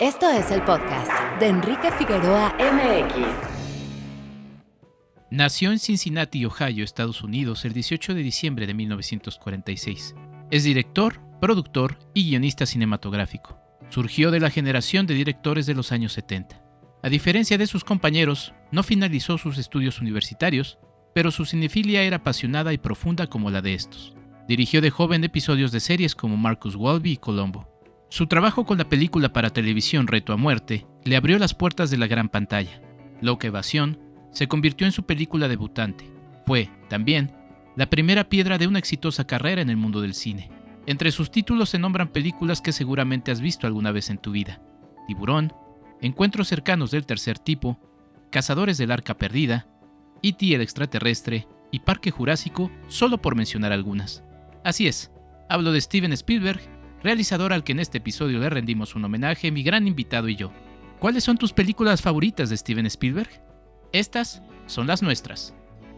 Esto es el podcast de Enrique Figueroa MX. Nació en Cincinnati, Ohio, Estados Unidos, el 18 de diciembre de 1946. Es director, productor y guionista cinematográfico. Surgió de la generación de directores de los años 70. A diferencia de sus compañeros, no finalizó sus estudios universitarios, pero su cinefilia era apasionada y profunda como la de estos. Dirigió de joven episodios de series como Marcus Welby y Columbo. Su trabajo con la película para televisión Reto a Muerte le abrió las puertas de la gran pantalla. Loca Evasión se convirtió en su película debutante. Fue, también, la primera piedra de una exitosa carrera en el mundo del cine. Entre sus títulos se nombran películas que seguramente has visto alguna vez en tu vida: Tiburón, Encuentros cercanos del tercer tipo, Cazadores del Arca Perdida, E.T. el extraterrestre y Parque Jurásico, solo por mencionar algunas. Así es, hablo de Steven Spielberg, realizador al que en este episodio le rendimos un homenaje, mi gran invitado y yo. ¿Cuáles son tus películas favoritas de Steven Spielberg? Estas son las nuestras.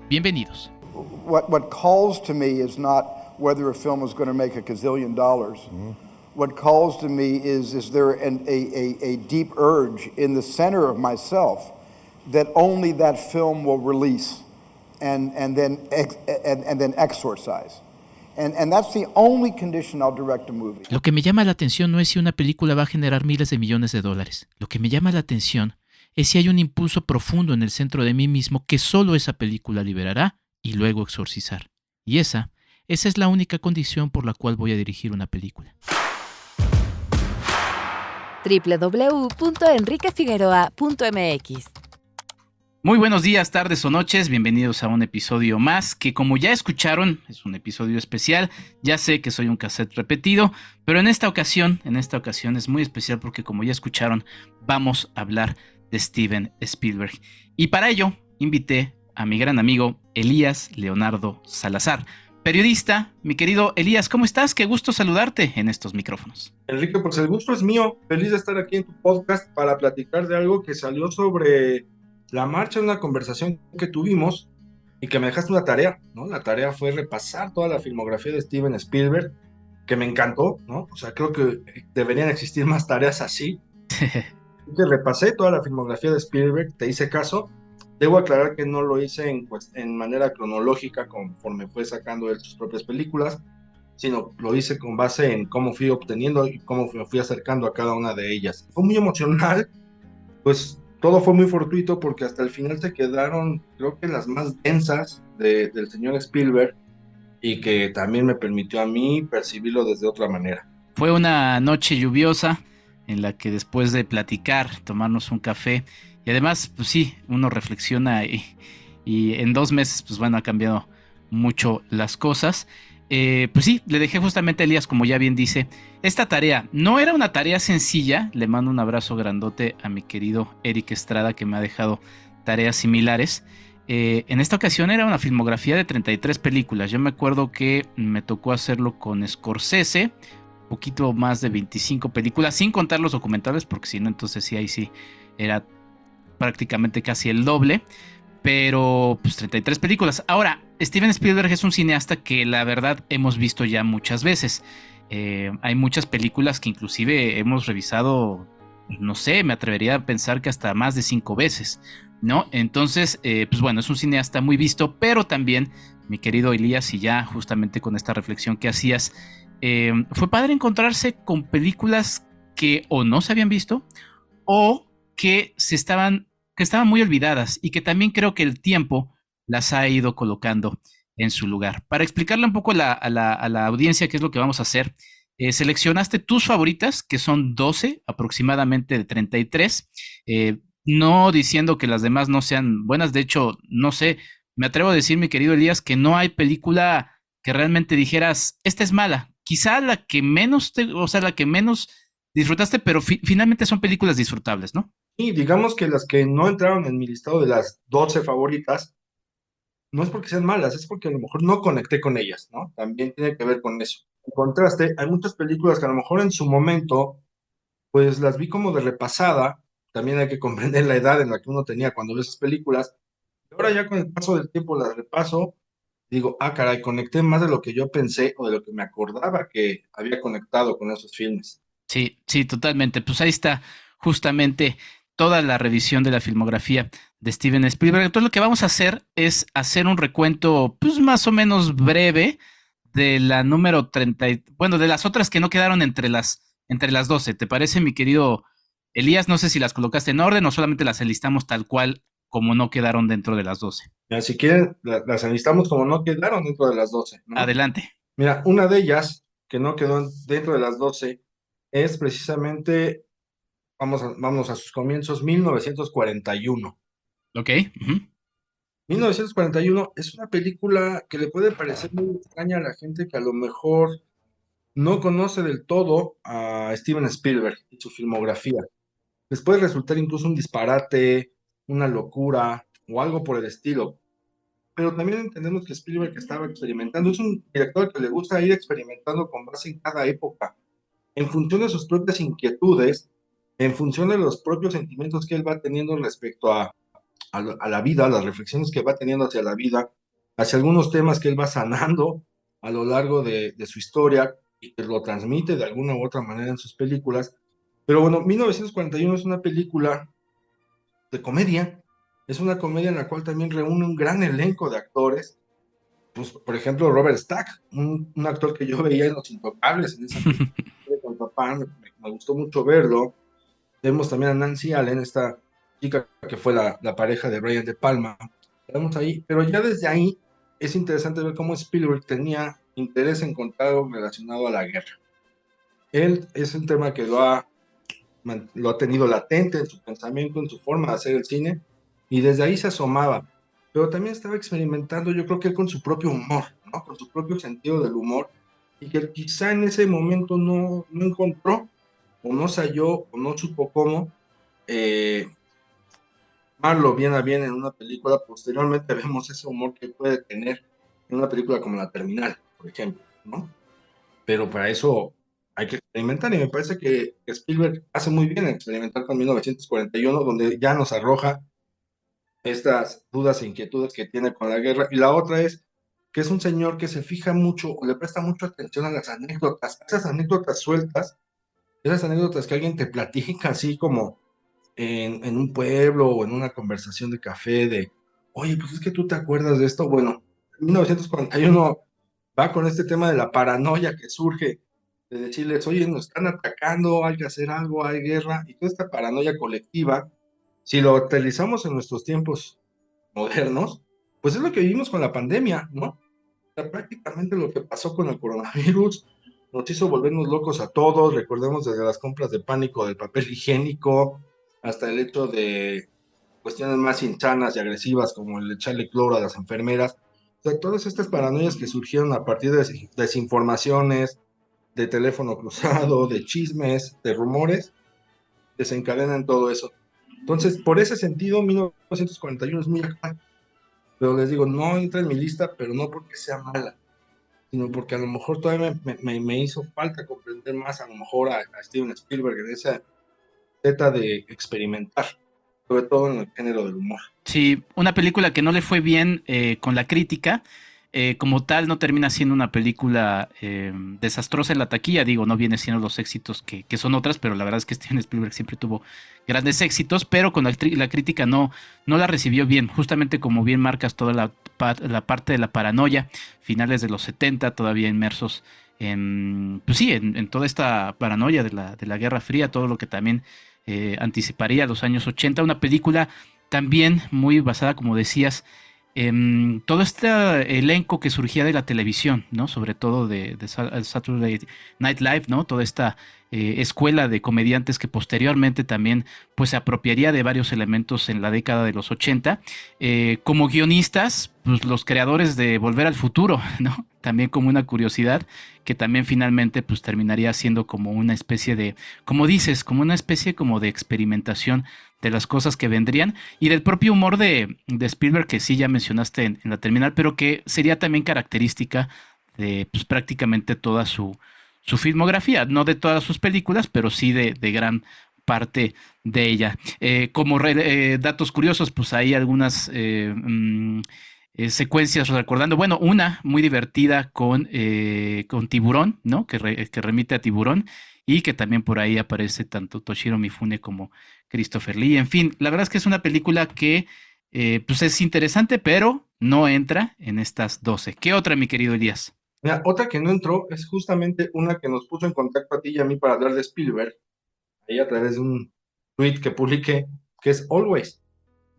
Bienvenidos. What calls to me is not whether a film is going to make $1 gazillion. Mm-hmm. What calls to me is there a deep urge in the center of myself that only that film will release and then exorcise. And that's the only condition I'll direct a movie. Lo que me llama la atención no es si una película va a generar miles de millones de dólares. Lo que me llama la atención es si hay un impulso profundo en el centro de mí mismo que solo esa película liberará y luego exorcizar. Y esa es la única condición por la cual voy a dirigir una película. www.enriquefigueroa.mx. Muy buenos días, tardes o noches, bienvenidos a un episodio más que, como ya escucharon, es un episodio especial. Ya sé que soy un cassette repetido, pero en esta ocasión es muy especial porque, como ya escucharon, vamos a hablar de Steven Spielberg. Y para ello invité a mi gran amigo Elías Leonardo Salazar, periodista. Mi querido Elías, ¿cómo estás? Qué gusto saludarte en estos micrófonos. Enrique, pues el gusto es mío. Feliz de estar aquí en tu podcast para platicar de algo que salió sobre la marcha, una conversación que tuvimos y que me dejaste una tarea, ¿no? La tarea fue repasar toda la filmografía de Steven Spielberg, que me encantó, ¿no? O sea, creo que deberían existir más tareas así. Que repasé toda la filmografía de Spielberg, te hice caso. Debo aclarar que no lo hice en manera cronológica conforme fue sacando él sus propias películas, sino lo hice con base en cómo fui obteniendo y cómo me fui acercando a cada una de ellas. Fue muy emocional, pues todo fue muy fortuito porque hasta el final se quedaron, creo que las más densas del señor Spielberg, y que también me permitió a mí percibirlo desde otra manera. Fue una noche lluviosa en la que, después de platicar, tomarnos un café, y además, pues sí, uno reflexiona y en 2 meses, pues bueno, ha cambiado mucho las cosas. Pues sí, le dejé justamente a Elías, como ya bien dice, esta tarea. No era una tarea sencilla. Le mando un abrazo grandote a mi querido Eric Estrada, que me ha dejado tareas similares. En esta ocasión era una filmografía de 33 películas. Yo me acuerdo que me tocó hacerlo con Scorsese, poquito más de 25 películas, sin contar los documentales, porque si no, entonces sí, ahí sí era prácticamente casi el doble. Pero pues 33 películas. Ahora, Steven Spielberg es un cineasta que la verdad hemos visto ya muchas veces. Hay muchas películas que inclusive hemos revisado, no sé, me atrevería a pensar que hasta más de 5 veces, ¿no? Entonces, pues bueno, es un cineasta muy visto, pero también, mi querido Elías, y ya justamente con esta reflexión que hacías, fue padre encontrarse con películas que o no se habían visto o que estaban muy olvidadas, y que también creo que el tiempo las ha ido colocando en su lugar. Para explicarle un poco a la audiencia qué es lo que vamos a hacer, seleccionaste tus favoritas, que son 12 aproximadamente de 33, no diciendo que las demás no sean buenas. De hecho, no sé, me atrevo a decir, mi querido Elías, que no hay película que realmente dijeras, esta es mala. Quizá la que menos la que menos disfrutaste, pero finalmente son películas disfrutables, ¿no? Y digamos que las que no entraron en mi listado de las 12 favoritas, no es porque sean malas, es porque a lo mejor no conecté con ellas, ¿no? También tiene que ver con eso. En contraste, hay muchas películas que a lo mejor en su momento, pues las vi como de repasada. También hay que comprender la edad en la que uno tenía cuando ve esas películas. Y ahora ya con el paso del tiempo las repaso, digo, caray, conecté más de lo que yo pensé o de lo que me acordaba que había conectado con esos filmes. Sí, totalmente. Pues ahí está justamente toda la revisión de la filmografía de Steven Spielberg. Entonces lo que vamos a hacer es hacer un recuento pues más o menos breve de la número 30, bueno, de las otras que no quedaron entre las 12. ¿Te parece, mi querido Elías? No sé si las colocaste en orden o solamente las enlistamos tal cual como no quedaron dentro de las 12. Ya, si quieren, las enlistamos como no quedaron dentro de las 12, ¿no? Adelante. Mira, una de ellas que no quedó dentro de las 12 es precisamente, vamos a sus comienzos, 1941. Ok. Uh-huh. 1941 es una película que le puede parecer muy extraña a la gente que a lo mejor no conoce del todo a Steven Spielberg y su filmografía. Les puede resultar incluso un disparate, una locura o algo por el estilo. Pero también entendemos que Spielberg estaba experimentando. Es un director que le gusta ir experimentando con base en cada época, en función de sus propias inquietudes, en función de los propios sentimientos que él va teniendo respecto a la vida, las reflexiones que va teniendo hacia la vida, hacia algunos temas que él va sanando a lo largo de su historia y que lo transmite de alguna u otra manera en sus películas. Pero bueno, 1941 es una película de comedia, es una comedia en la cual también reúne un gran elenco de actores, pues por ejemplo Robert Stack, un actor que yo veía en Los Intocables, en esa película con papá, me gustó mucho verlo. Vemos también a Nancy Allen, esta chica que fue la pareja de Brian De Palma. Vemos ahí, pero ya desde ahí es interesante ver cómo Spielberg tenía interés en contar algo relacionado a la guerra. Él es un tema que lo ha tenido latente en su pensamiento, en su forma de hacer el cine, y desde ahí se asomaba. Pero también estaba experimentando, yo creo que él con su propio humor, ¿no? Con su propio sentido del humor, y que quizá en ese momento no encontró, o no se halló, o no supo cómo tomarlo bien a bien en una película. Posteriormente vemos ese humor que puede tener en una película como La Terminal, por ejemplo, ¿no? Pero para eso hay que experimentar, y me parece que Spielberg hace muy bien en experimentar con 1941, donde ya nos arroja estas dudas e inquietudes que tiene con la guerra. Y la otra es que es un señor que se fija mucho o le presta mucho atención a las anécdotas, esas anécdotas sueltas, esas anécdotas que alguien te platica así como en un pueblo o en una conversación de café de, oye, pues es que tú te acuerdas de esto. Bueno, 1941 va con este tema de la paranoia que surge, de decirles, oye, nos están atacando, hay que hacer algo, hay guerra, y toda esta paranoia colectiva, si lo utilizamos en nuestros tiempos modernos, pues es lo que vivimos con la pandemia, ¿no? O sea, prácticamente lo que pasó con el coronavirus nos hizo volvernos locos a todos. Recordemos desde las compras de pánico del papel higiénico hasta el hecho de cuestiones más insanas y agresivas como el echarle cloro a las enfermeras. O sea, todas estas paranoias que surgieron a partir de desinformaciones, de teléfono cruzado, de chismes, de rumores, desencadenan todo eso. Entonces, por ese sentido, 1941 es muy actual. Pero les digo, no entra en mi lista, pero no porque sea mala, sino porque a lo mejor todavía me hizo falta comprender más a lo mejor a Steven Spielberg en esa zeta de experimentar, sobre todo en el género del humor. Sí, una película que no le fue bien con la crítica, como tal no termina siendo una película desastrosa en la taquilla, digo, no viene siendo los éxitos que son otras, pero la verdad es que Steven Spielberg siempre tuvo grandes éxitos, pero con la crítica no la recibió bien, justamente como bien marcas toda la parte de la paranoia, finales de los 70, todavía inmersos pues sí, en toda esta paranoia de la Guerra Fría, todo lo que también anticiparía los años 80, una película también muy basada, como decías, todo este elenco que surgía de la televisión, ¿no? Sobre todo de Saturday Night Live, ¿no? Toda esta escuela de comediantes que posteriormente también pues se apropiaría de varios elementos en la década de los 80. Como guionistas, pues los creadores de Volver al Futuro, ¿no? También como una curiosidad que también finalmente pues terminaría siendo como una especie de, como dices, como una especie como de experimentación de las cosas que vendrían y del propio humor de Spielberg que sí ya mencionaste en La Terminal, pero que sería también característica de pues, prácticamente toda su filmografía, no de todas sus películas, pero sí de gran parte de ella. Como datos curiosos, pues hay algunas secuencias recordando, bueno, una muy divertida con Tiburón, ¿no? Que remite a Tiburón. y que también por ahí aparece tanto Toshiro Mifune como Christopher Lee. En fin, la verdad es que es una película que pues es interesante, pero no entra en estas 12. ¿Qué otra, mi querido Elías? Mira, otra que no entró es justamente una que nos puso en contacto a ti y a mí para hablar de Spielberg, ahí a través de un tweet que publiqué, que es Always.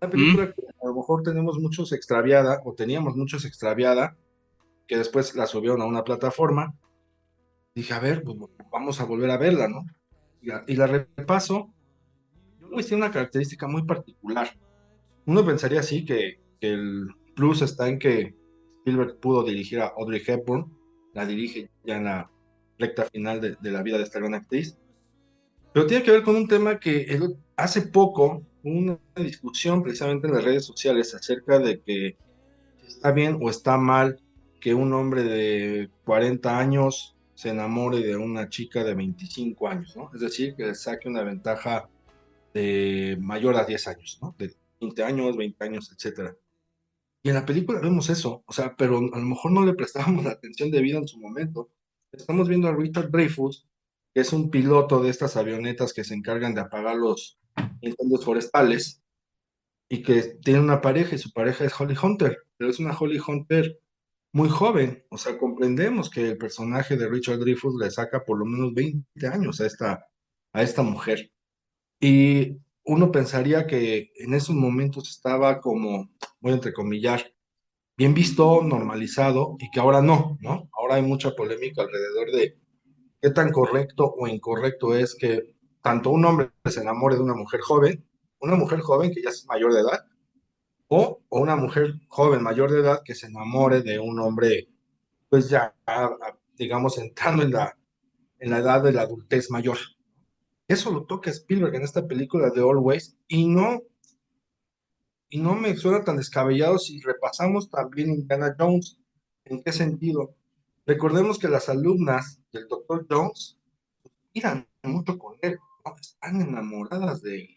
Una Mm, película que a lo mejor tenemos muchos extraviada, o teníamos muchos extraviada, que después la subieron a una plataforma. Dije, a ver, pues vamos a volver a verla, ¿no? Y la repaso. Always tiene una característica muy particular. Uno pensaría así que el plus está en que Spielberg pudo dirigir a Audrey Hepburn, la dirige ya en la recta final de la vida de esta gran actriz, pero tiene que ver con un tema que hace poco hubo una discusión precisamente en las redes sociales acerca de que si está bien o está mal que un hombre de 40 años se enamore de una chica de 25 años, ¿no? Es decir, que le saque una ventaja de mayor a 10 años, ¿no? De 20 años, 20 años, etcétera. Y en la película vemos eso, o sea, pero a lo mejor no le prestábamos la atención debida en su momento. Estamos viendo a Richard Dreyfuss, que es un piloto de estas avionetas que se encargan de apagar los incendios forestales y que tiene una pareja y su pareja es Holly Hunter, pero es una Holly Hunter muy joven, o sea, comprendemos que el personaje de Richard Dreyfuss le saca por lo menos 20 años a esta mujer. Y uno pensaría que en esos momentos estaba como, voy a entrecomillar, bien visto, normalizado, y que ahora no, ¿no? Ahora hay mucha polémica alrededor de qué tan correcto o incorrecto es que tanto un hombre se enamore de una mujer joven que ya es mayor de edad, o una mujer joven mayor de edad que se enamore de un hombre, pues ya, digamos, entrando en la edad de la adultez mayor. Eso lo toca Spielberg en esta película de Always, y no me suena tan descabellado si repasamos también Indiana Jones. ¿En qué sentido? Recordemos que las alumnas del Dr. Jones miran mucho con él, ¿no? Están enamoradas de él.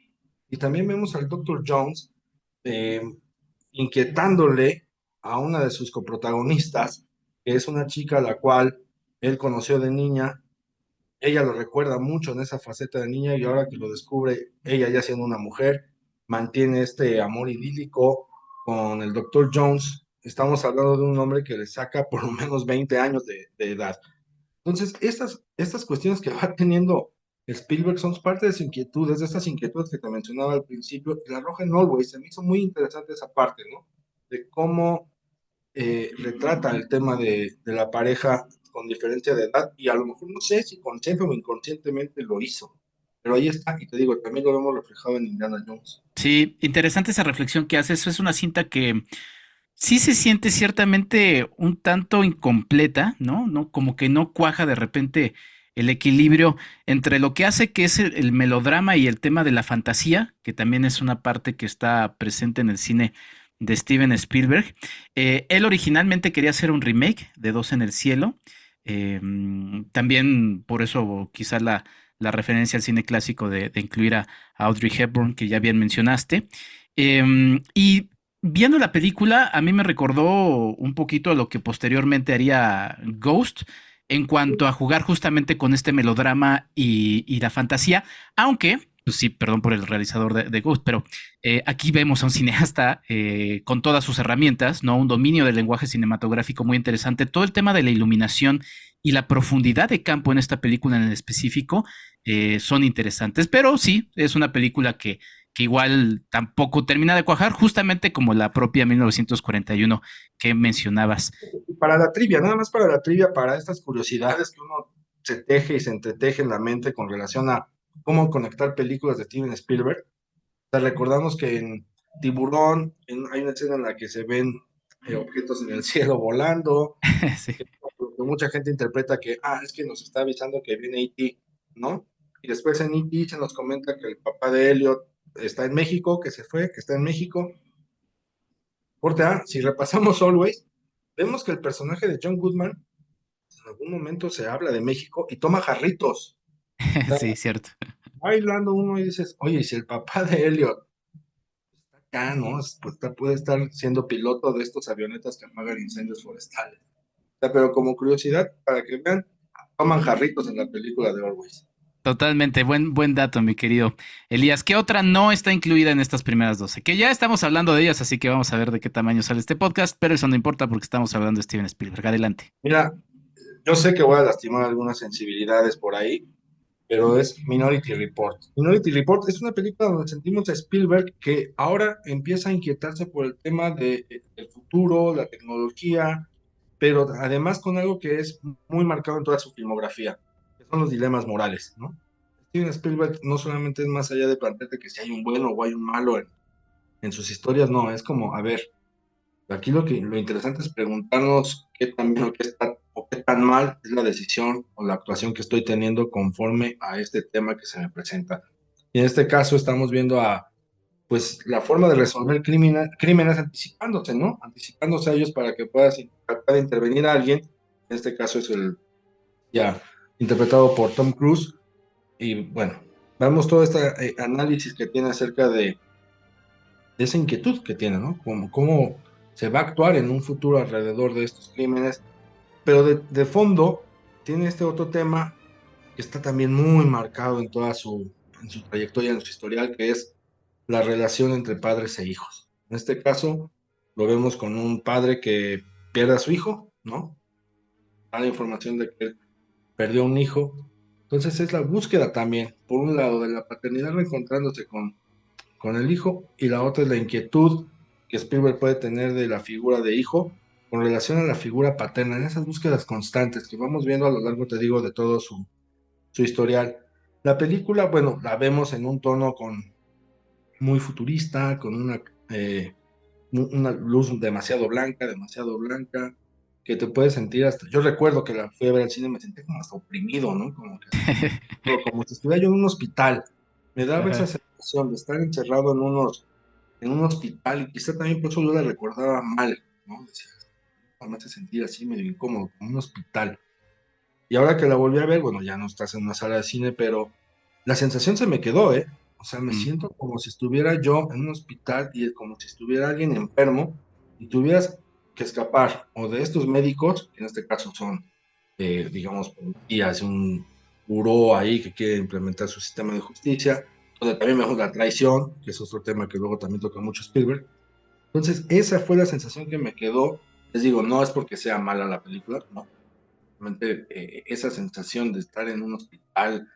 Y también vemos al Dr. Jones eh, inquietándole a una de sus coprotagonistas, que es una chica a la cual él conoció de niña. Ella lo recuerda mucho en esa faceta de niña y ahora que lo descubre, ella ya siendo una mujer, mantiene este amor idílico con el Dr. Jones. Estamos hablando de un hombre que le saca por lo menos 20 años de edad. Entonces, estas cuestiones que va teniendo Spielberg son parte de sus inquietudes, de estas inquietudes que te mencionaba al principio, y la Roja en Always, se me hizo muy interesante esa parte, ¿no? De cómo retrata el tema de la pareja con diferencia de edad, y a lo mejor no sé si consciente o inconscientemente lo hizo, pero ahí está, y te digo, también lo vemos reflejado en Indiana Jones. sí, interesante esa reflexión que haces. Es una cinta que sí se siente ciertamente un tanto incompleta, ¿no? No, como que no cuaja de repente el equilibrio entre lo que hace que es el melodrama y el tema de la fantasía, que también es una parte que está presente en el cine de Steven Spielberg. Él originalmente quería hacer un remake de Dos en el Cielo. También por eso quizá la referencia al cine clásico de incluir a Audrey Hepburn, que ya bien mencionaste. Y viendo la película, a mí me recordó un poquito a lo que posteriormente haría Ghost en cuanto a jugar justamente con este melodrama y la fantasía, aunque, pues sí, perdón por el realizador de Ghost, pero aquí vemos a un cineasta con todas sus herramientas, ¿no? Un dominio del lenguaje cinematográfico muy interesante, todo el tema de la iluminación y la profundidad de campo en esta película en el específico son interesantes, pero sí, es una película que igual tampoco termina de cuajar, justamente como la propia 1941 que mencionabas. Y para la trivia, nada más para la trivia, para estas curiosidades que uno se teje y se entreteje en la mente con relación a cómo conectar películas de Steven Spielberg. Te recordamos que en Tiburón hay una escena en la que se ven objetos en el cielo volando, Sí, que mucha gente interpreta que, es que nos está avisando que viene E.T., ¿no? Y después en E.T. se nos comenta que el papá de Elliot está en México, que se fue, que está en México. Corte A, si repasamos Always, vemos que el personaje de John Goodman en algún momento se habla de México y toma jarritos. Está sí, cierto. bailando uno y dices, oye, ¿y si el papá de Elliot acá, ¿no? Pues puede estar siendo piloto de estos avionetas que apagan incendios forestales? O sea, pero como curiosidad, para que vean, toman jarritos en la película de Always. Totalmente, buen dato, mi querido Elías. ¿Qué otra no está incluida en estas primeras 12? Que ya estamos hablando de ellas, así que vamos a ver de qué tamaño sale este podcast, pero eso no importa porque estamos hablando de Steven Spielberg. Adelante. Mira, yo sé que voy a lastimar algunas sensibilidades por ahí, pero es Minority Report. Minority Report es una película donde sentimos a Spielberg que ahora empieza a inquietarse por el tema del futuro, la tecnología, pero además con algo que es muy marcado en toda su filmografía, que son los dilemas morales, ¿no? Steven Spielberg no solamente es más allá de plantearte que si hay un bueno o hay un malo en sus historias, no, es como, a ver, aquí lo interesante es preguntarnos qué tan bien o qué tan mal es la decisión o la actuación que estoy teniendo conforme a este tema que se me presenta. Y en este caso estamos viendo pues, la forma de resolver crímenes anticipándose, ¿no? Anticipándose a ellos para que pueda intervenir a alguien. En este caso es el ya interpretado por Tom Cruise. Y bueno, vemos todo este análisis que tiene acerca de esa inquietud que tiene, ¿no? Cómo se va a actuar en un futuro alrededor de estos crímenes, pero de fondo tiene este otro tema que está también muy marcado en toda en su trayectoria, en su historial, que es la relación entre padres e hijos. En este caso, lo vemos con un padre que pierde a su hijo, ¿no? Da la información de que él perdió un hijo. Entonces es la búsqueda también, por un lado, de la paternidad reencontrándose con el hijo, y la otra es la inquietud que Spielberg puede tener de la figura de hijo con relación a la figura paterna, en esas búsquedas constantes que vamos viendo a lo largo, te digo, de todo su historial. La película, bueno, la vemos en un tono muy futurista, con una luz demasiado blanca, que te puedes sentir hasta... Yo recuerdo que la fui a ver al cine, me sentí como hasta oprimido, ¿no? Como si estuviera yo en un hospital. Me daba esa Ajá. sensación de estar encerrado en un hospital, y quizá también por eso yo la recordaba mal, ¿no? Decía, me hace sentir así medio incómodo, como un hospital. Y ahora que la volví a ver, bueno, ya no estás en una sala de cine, pero la sensación se me quedó, ¿eh? O sea, me Mm. siento como si estuviera yo en un hospital y como si estuviera alguien enfermo y tuvieras que escapar o de estos médicos, que en este caso son, digamos, policías, un buró ahí que quiere implementar su sistema de justicia, donde también vemos la traición, que es otro tema que luego también toca mucho Spielberg. Entonces, esa fue la sensación que me quedó. Les digo, no es porque sea mala la película, no. Realmente, esa sensación de estar en un hospital,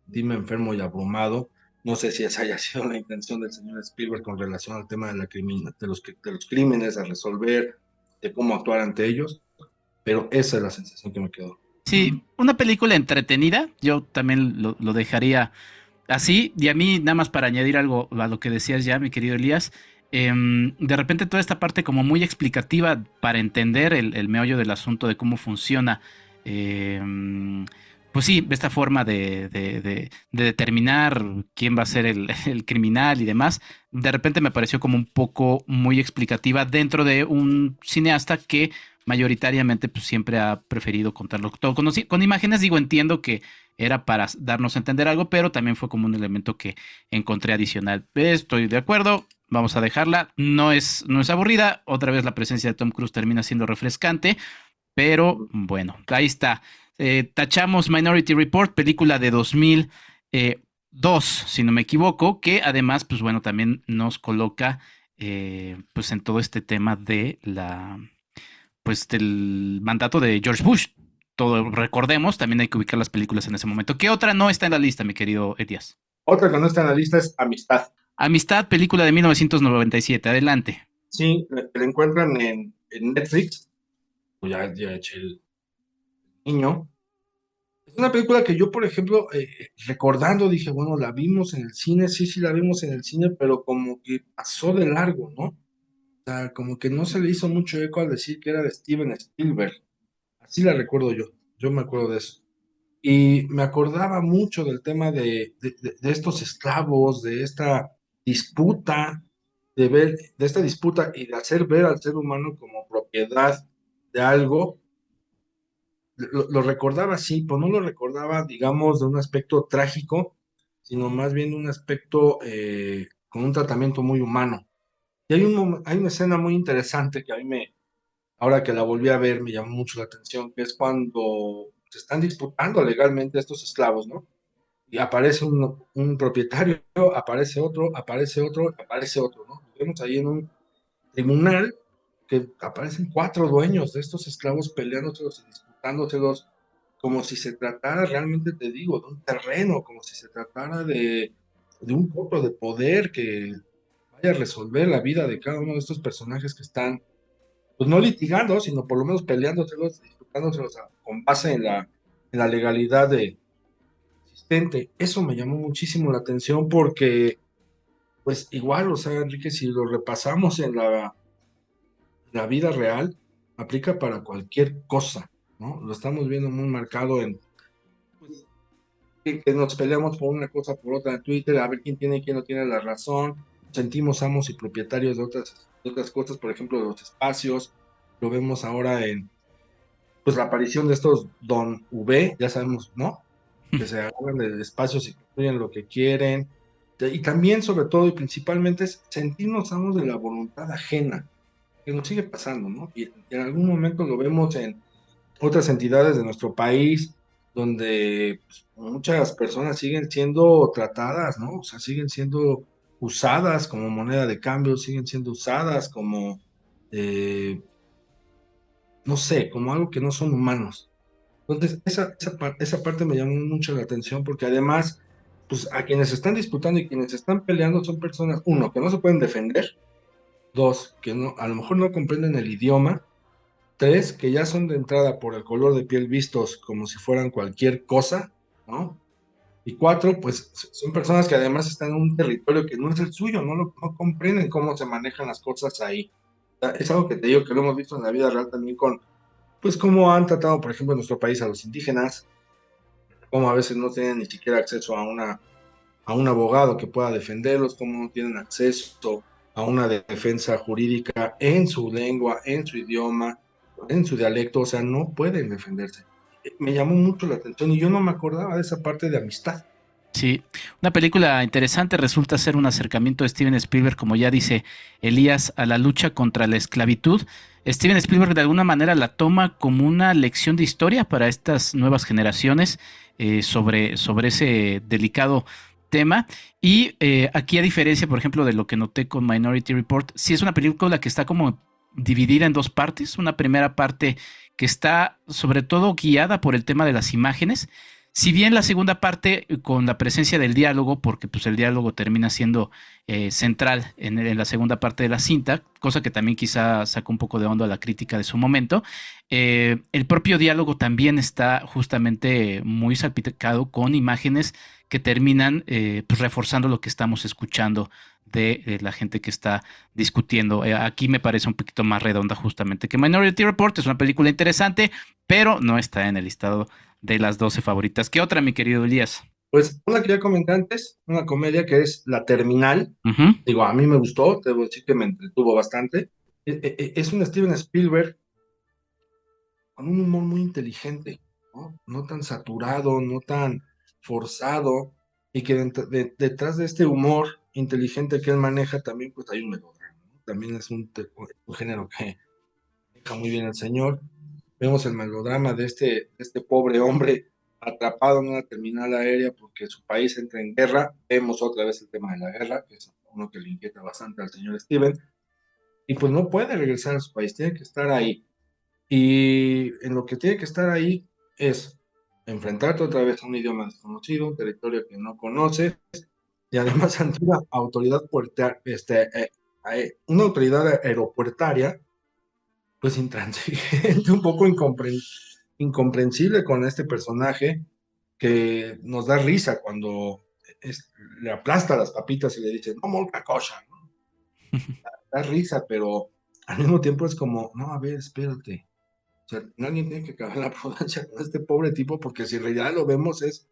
dime enfermo y abrumado, no sé si esa haya sido la intención del señor Spielberg con relación al tema de los crímenes a resolver, de cómo actuar ante ellos, pero esa es la sensación que me quedó. Sí, una película entretenida, yo también lo dejaría así, y a mí nada más para añadir algo a lo que decías ya, mi querido Elías, de repente toda esta parte como muy explicativa para entender el meollo del asunto de cómo funciona, pues sí, esta forma de determinar quién va a ser el criminal y demás, de repente me pareció como un poco muy explicativa dentro de un cineasta que mayoritariamente pues siempre ha preferido contarlo todo con imágenes. Digo, entiendo que era para darnos a entender algo, pero también fue como un elemento que encontré adicional. Estoy de acuerdo, vamos a dejarla. No es aburrida. Otra vez la presencia de Tom Cruise termina siendo refrescante, pero bueno, ahí está. Tachamos Minority Report, película de 2002, si no me equivoco, que además, pues bueno, también nos coloca pues en todo este tema pues del mandato de George Bush. Todo recordemos, también hay que ubicar las películas en ese momento. ¿Qué otra no está en la lista, mi querido Elías? Otra que no está en la lista es Amistad. Amistad, película de 1997. Adelante. Sí, la encuentran en Netflix, pues ya eché el niño. Es una película que yo, por ejemplo, recordando, dije, bueno, la vimos en el cine, sí, sí, la vimos en el cine, pero como que pasó de largo, ¿no? O sea, como que no se le hizo mucho eco al decir que era de Steven Spielberg. Así la recuerdo yo me acuerdo de eso. Y me acordaba mucho del tema de estos esclavos, de esta disputa, de esta disputa y de hacer ver al ser humano como propiedad de algo. Lo recordaba así, pero no lo recordaba, digamos, de un aspecto trágico, sino más bien de un aspecto con un tratamiento muy humano. Y hay una escena muy interesante que ahora que la volví a ver, me llamó mucho la atención, que es cuando se están disputando legalmente estos esclavos, ¿no? y aparece un propietario, aparece otro, aparece otro, aparece otro, ¿no? Vemos ahí en un tribunal que aparecen 4 dueños de estos esclavos peleándoselos y disputándoselos como si se tratara realmente, te digo, de un terreno, como si se tratara de un poco de poder que vaya a resolver la vida de cada uno de estos personajes que están, pues no litigando, sino por lo menos peleándoselos, disputándoselos con base en la legalidad existente. Eso me llamó muchísimo la atención porque, pues igual, o sea, Enrique, si lo repasamos en la vida real, aplica para cualquier cosa, ¿no? Lo estamos viendo muy marcado en pues, que nos peleamos por una cosa por otra en Twitter, a ver quién tiene y quién no tiene la razón, sentimos amos y propietarios de otras cosas, por ejemplo, de los espacios, lo vemos ahora en pues la aparición de estos Don V, ya sabemos, ¿no? Que se agarran de espacios y construyen lo que quieren, y también, sobre todo y principalmente, es sentirnos amos de la voluntad ajena, que nos sigue pasando, ¿no? Y en algún momento lo vemos en otras entidades de nuestro país, donde pues, muchas personas siguen siendo tratadas, ¿no? O sea, siguen siendo usadas como moneda de cambio, siguen siendo usadas como, eh, no sé, como algo que no son humanos. Entonces, esa parte me llamó mucho la atención porque además, pues a quienes están disputando y quienes están peleando son personas, uno, que no se pueden defender, dos, que no, a lo mejor no comprenden el idioma, tres, que ya son de entrada por el color de piel vistos como si fueran cualquier cosa, ¿no? Y cuatro, pues son personas que además están en un territorio que no es el suyo, no comprenden cómo se manejan las cosas ahí. Es algo que te digo que lo hemos visto en la vida real también con, pues cómo han tratado, por ejemplo, en nuestro país a los indígenas, cómo a veces no tienen ni siquiera acceso a un abogado que pueda defenderlos, cómo no tienen acceso a una defensa jurídica en su lengua, en su idioma, en su dialecto, o sea, no pueden defenderse. Me llamó mucho la atención y yo no me acordaba de esa parte de amistad. Sí, una película interesante resulta ser un acercamiento de Steven Spielberg, como ya dice Elías, a la lucha contra la esclavitud. Steven Spielberg de alguna manera la toma como una lección de historia para estas nuevas generaciones sobre ese delicado tema. Y aquí, a diferencia, por ejemplo, de lo que noté con Minority Report, sí es una película que está como dividida en dos partes. Una primera parte que está sobre todo guiada por el tema de las imágenes, si bien la segunda parte, con la presencia del diálogo, porque pues el diálogo termina siendo central en la segunda parte de la cinta, cosa que también quizá sacó un poco de onda a la crítica de su momento, el propio diálogo también está justamente muy salpicado con imágenes que terminan pues reforzando lo que estamos escuchando de la gente que está discutiendo. Aquí me parece un poquito más redonda justamente que Minority Report. Es una película interesante, pero no está en el listado de las 12 favoritas. ¿Qué otra, mi querido Elías? Pues una que ya comenté antes, una comedia que es La Terminal, Ujú. digo, a mí me gustó, debo decir que me entretuvo bastante. Es un Steven Spielberg con un humor muy inteligente, ¿no? No tan saturado, no tan forzado, y que detrás de este humor inteligente que él maneja también pues hay un melodrama, ¿no? También es un género que maneja muy bien el señor. Vemos el melodrama de este pobre hombre atrapado en una terminal aérea porque su país entra en guerra. Vemos otra vez el tema de la guerra, que es uno que le inquieta bastante al señor Steven, y pues no puede regresar a su país, tiene que estar ahí. Y en lo que tiene que estar ahí es enfrentarte otra vez a un idioma desconocido, un territorio que no conoces, y además ante una autoridad una autoridad aeropuertaria, pues intransigente, un poco incomprensible con este personaje que nos da risa cuando le aplasta las papitas y le dice, no, molca cosa, ¿no? Da risa, pero al mismo tiempo es como, no, a ver, espérate. O sea, alguien tiene que acabar la prudencia con este pobre tipo, porque si en realidad lo vemos es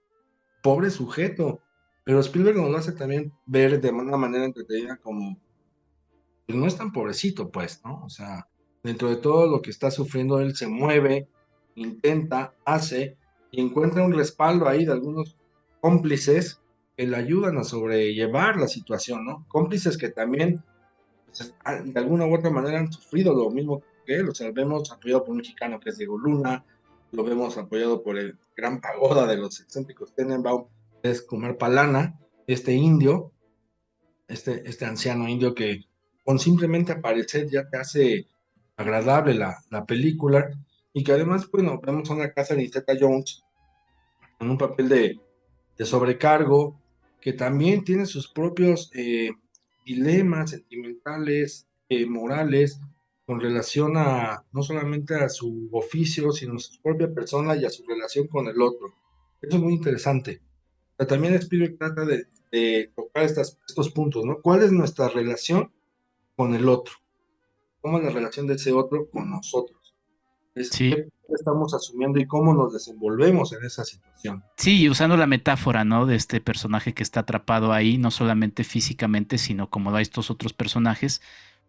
pobre sujeto. Pero Spielberg nos lo hace también ver de una manera entretenida como, pues no es tan pobrecito, pues, ¿no? O sea, dentro de todo lo que está sufriendo, él se mueve, intenta, hace, y encuentra un respaldo ahí de algunos cómplices que le ayudan a sobrellevar la situación, ¿no? Cómplices que también pues, de alguna u otra manera han sufrido lo mismo que él. O sea, vemos apoyado por un mexicano que es Diego Luna, lo vemos apoyado por el gran pagoda de los excéntricos Tenenbaum, es Kumar Palana, este indio, este anciano indio que con simplemente aparecer ya te hace agradable la película, y que además, bueno, vemos a una Catherine Zeta-Jones en un papel de sobrecargo, que también tiene sus propios dilemas sentimentales, morales, con relación a no solamente a su oficio, sino a su propia persona y a su relación con el otro. Eso es muy interesante. Pero también Spielberg trata de tocar estos puntos, ¿no? ¿Cuál es nuestra relación con el otro? ¿Cómo es la relación de ese otro con nosotros? Sí. ¿Qué estamos asumiendo y cómo nos desenvolvemos en esa situación? Sí, y usando la metáfora, ¿no? De este personaje que está atrapado ahí, no solamente físicamente, sino como a estos otros personajes,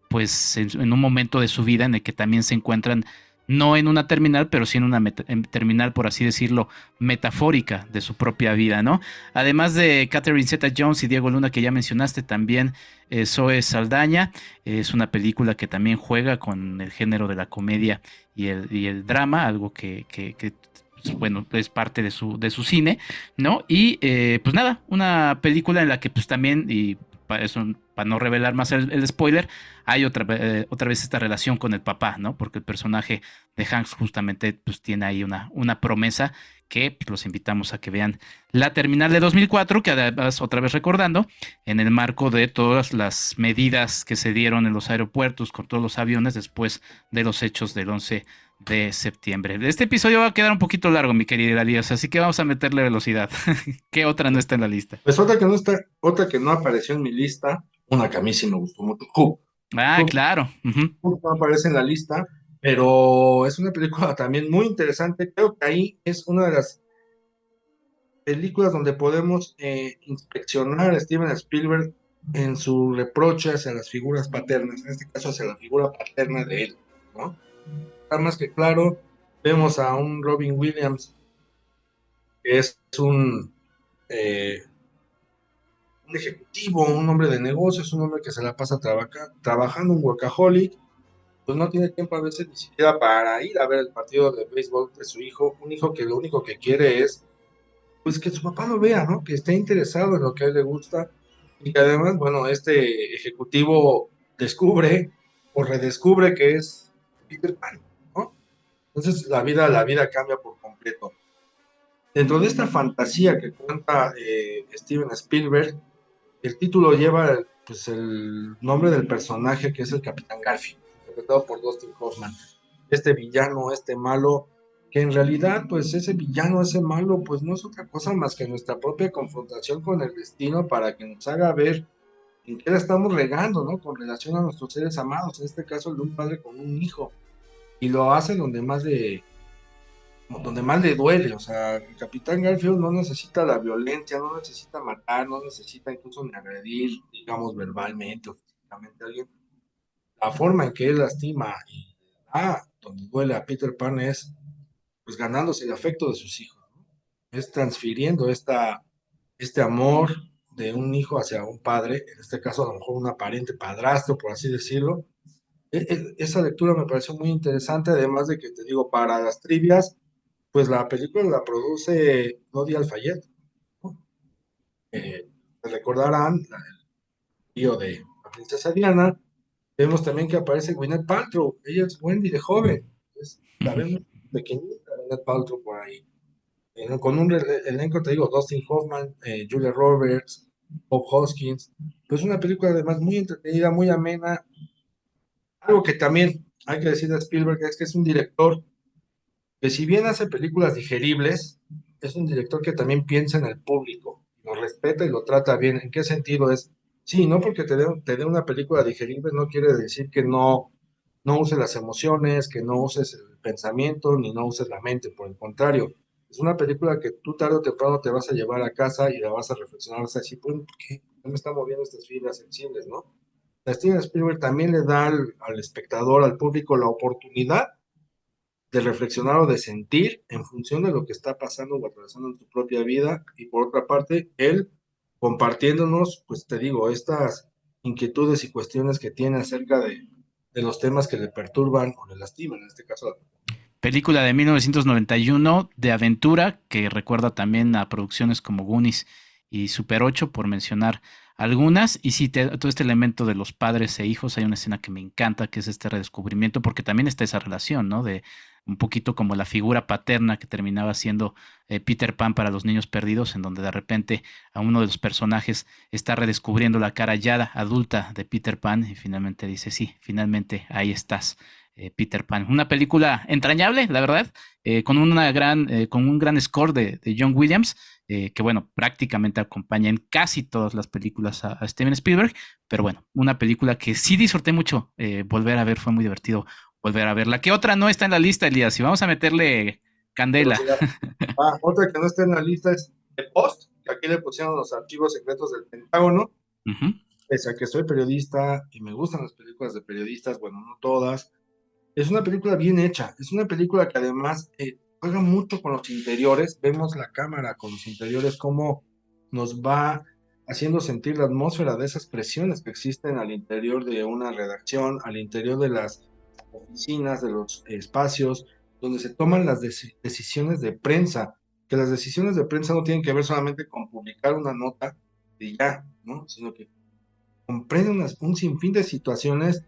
pues en un momento de su vida en el que también se encuentran, no en una terminal, pero sí en una terminal, por así decirlo, metafórica de su propia vida, ¿no? Además de Catherine Zeta-Jones y Diego Luna, que ya mencionaste, también Zoe Saldaña, es una película que también juega con el género de la comedia y el drama, algo que pues, bueno, es parte de su cine, ¿no? Y pues nada, una película en la que pues también, y para eso, para no revelar más el spoiler, hay otra vez esta relación con el papá, ¿no? Porque el personaje de Hanks justamente pues tiene ahí una promesa que pues, los invitamos a que vean La Terminal de 2004, que además, otra vez recordando, en el marco de todas las medidas que se dieron en los aeropuertos con todos los aviones después de los hechos del 11 de septiembre. Este episodio va a quedar un poquito largo, mi querida Elías, así que vamos a meterle velocidad. ¿Qué otra no está en la lista? Pues otra que no está, otra que no apareció en mi lista, una que a mí sí me gustó mucho, Hook. Ah, Hook, claro. Ujú. Hook no aparece en la lista, pero es una película también muy interesante. Creo que ahí es una de las películas donde podemos inspeccionar a Steven Spielberg en su reproche hacia las figuras paternas, en este caso hacia la figura paterna de él, ¿no? Está más que claro, vemos a un Robin Williams que es eh, un ejecutivo, un hombre de negocios, un hombre que se la pasa trabajando, un workaholic, pues no tiene tiempo a veces ni siquiera para ir a ver el partido de béisbol de su hijo, un hijo que lo único que quiere es pues que su papá lo vea, ¿no? Que esté interesado en lo que a él le gusta, y que además, bueno, este ejecutivo descubre o redescubre que es Peter Pan, ¿no? Entonces la vida cambia por completo. Dentro de esta fantasía que cuenta Steven Spielberg, el título lleva pues el nombre del personaje, que es el Capitán Garfield, interpretado por Dustin Hoffman. Este villano, este malo, que en realidad pues ese villano, ese malo, pues no es otra cosa más que nuestra propia confrontación con el destino, para que nos haga ver en qué la estamos regando, ¿no? Con relación a nuestros seres amados, en este caso el de un padre con un hijo, y lo hace donde más le duele. O sea, el Capitán Garfield no necesita la violencia, no necesita matar, no necesita incluso ni agredir, digamos, verbalmente o físicamente a alguien. La forma en que él lastima y donde duele a Peter Pan es pues ganándose el afecto de sus hijos, ¿no? Es transfiriendo este amor de un hijo hacia un padre, en este caso a lo mejor un aparente padrastro, por así decirlo. Esa lectura me pareció muy interesante, además de que te digo, para las trivias, pues la película la produce Dodi Al-Fayed, ¿no? Recordarán el tío de la princesa Diana. Vemos también que aparece Gwyneth Paltrow, ella es Wendy de joven, la vemos pequeñita, Gwyneth Paltrow por ahí. Con un elenco, te digo, Dustin Hoffman, Julia Roberts, Bob Hoskins, pues una película además muy entretenida, muy amena. Algo que también hay que decir de Spielberg es que es un director que, si bien hace películas digeribles, es un director que también piensa en el público, lo respeta y lo trata bien. ¿En qué sentido es? Sí, no porque te dé una película digerible no quiere decir que no uses las emociones, que no uses el pensamiento, ni no uses la mente. Por el contrario, es una película que tú tarde o temprano te vas a llevar a casa y la vas a reflexionar, vas a decir, pues, ¿por qué no me están moviendo estas fibras sensibles, no? Steven Spielberg también le da al espectador, al público, la oportunidad de reflexionar o de sentir en función de lo que está pasando o atravesando en tu propia vida, y por otra parte, él compartiéndonos, pues te digo, estas inquietudes y cuestiones que tiene acerca de los temas que le perturban o le lastiman, en este caso. Película de 1991 de aventura que recuerda también a producciones como Goonies y Super 8, por mencionar algunas. Y sí, todo este elemento de los padres e hijos, hay una escena que me encanta, que es este redescubrimiento, porque también está esa relación, ¿no? De un poquito como la figura paterna que terminaba siendo Peter Pan para los niños perdidos, en donde de repente a uno de los personajes está redescubriendo la cara ya adulta de Peter Pan y finalmente dice, sí, finalmente ahí estás, Peter Pan. Una película entrañable, la verdad, con un gran score de John Williams, que bueno, prácticamente acompaña en casi todas las películas a Steven Spielberg, pero bueno, una película que sí disfruté mucho volver a ver, fue muy divertido volver a verla. ¿Qué otra no está en la lista, Elías? Y vamos a meterle candela. Velocidad. Otra que no está en la lista es The Post, que aquí le pusieron los archivos secretos del Pentágono. Ujú. Pese a que soy periodista y me gustan las películas de periodistas, bueno, no todas, es una película bien hecha, es una película que además juega mucho con los interiores, vemos la cámara con los interiores, cómo nos va haciendo sentir la atmósfera de esas presiones que existen al interior de una redacción, al interior de las oficinas, de los espacios, donde se toman las decisiones de prensa, que las decisiones de prensa no tienen que ver solamente con publicar una nota y ya, ¿no? Sino que comprenden un sinfín de situaciones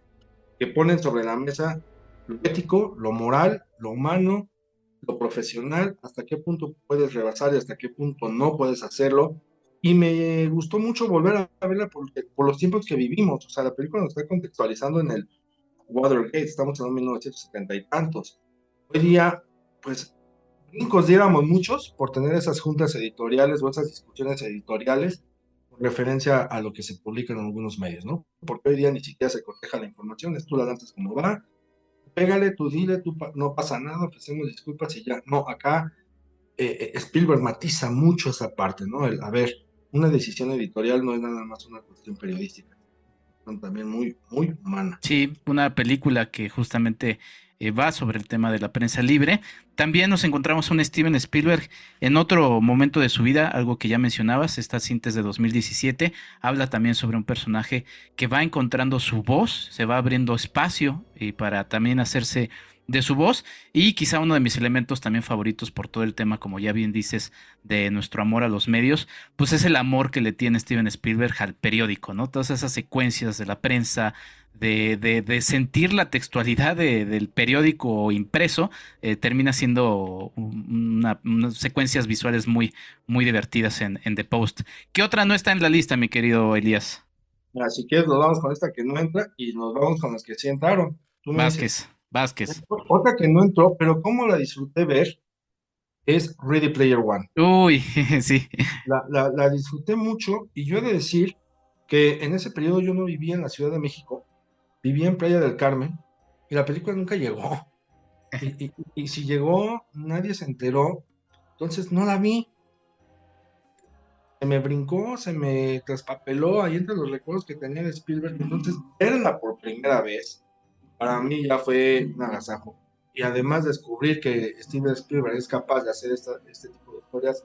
que ponen sobre la mesa lo ético, lo moral, lo humano, lo profesional, hasta qué punto puedes rebasar y hasta qué punto no puedes hacerlo. Y me gustó mucho volver a verla por los tiempos que vivimos. O sea, la película nos está contextualizando en el Watergate, estamos en 1970 y tantos. Hoy día, pues, brincos diéramos muchos por tener esas juntas editoriales o esas discusiones editoriales con referencia a lo que se publica en algunos medios, ¿no? Porque hoy día ni siquiera se coteja la información, es tú la lanzas como va, pégale, tú dile, no pasa nada, ofrecemos disculpas y ya. No, acá Spielberg matiza mucho esa parte, ¿no? A ver, una decisión editorial no es nada más una cuestión periodística, son también muy, muy humana. Sí, una película que justamente va sobre el tema de la prensa libre. También nos encontramos a un Steven Spielberg en otro momento de su vida, algo que ya mencionabas, esta cinta es de 2017, habla también sobre un personaje que va encontrando su voz, se va abriendo espacio y para también hacerse de su voz y quizá uno de mis elementos también favoritos por todo el tema, como ya bien dices, de nuestro amor a los medios, pues es el amor que le tiene Steven Spielberg al periódico, ¿no? Todas esas secuencias de la prensa, de sentir la textualidad del periódico impreso, termina siendo unas secuencias visuales muy, muy divertidas en The Post. ¿Qué otra no está en la lista, mi querido Elías? Mira, si quieres, nos vamos con esta que no entra y nos vamos con las que sí entraron. Tú me dices, Vázquez. otra que no entró, pero cómo la disfruté ver, es Ready Player One. Uy, sí. La disfruté mucho y yo he de decir que en ese periodo yo no vivía en la Ciudad de México, vivía en Playa del Carmen y la película nunca llegó. Y si llegó, nadie se enteró, entonces no la vi. Se me brincó, se me traspapeló ahí entre los recuerdos que tenía de Spielberg. Entonces, verla por primera vez, para mí ya fue un agasajo. Y además descubrir que Steven Spielberg es capaz de hacer este tipo de historias,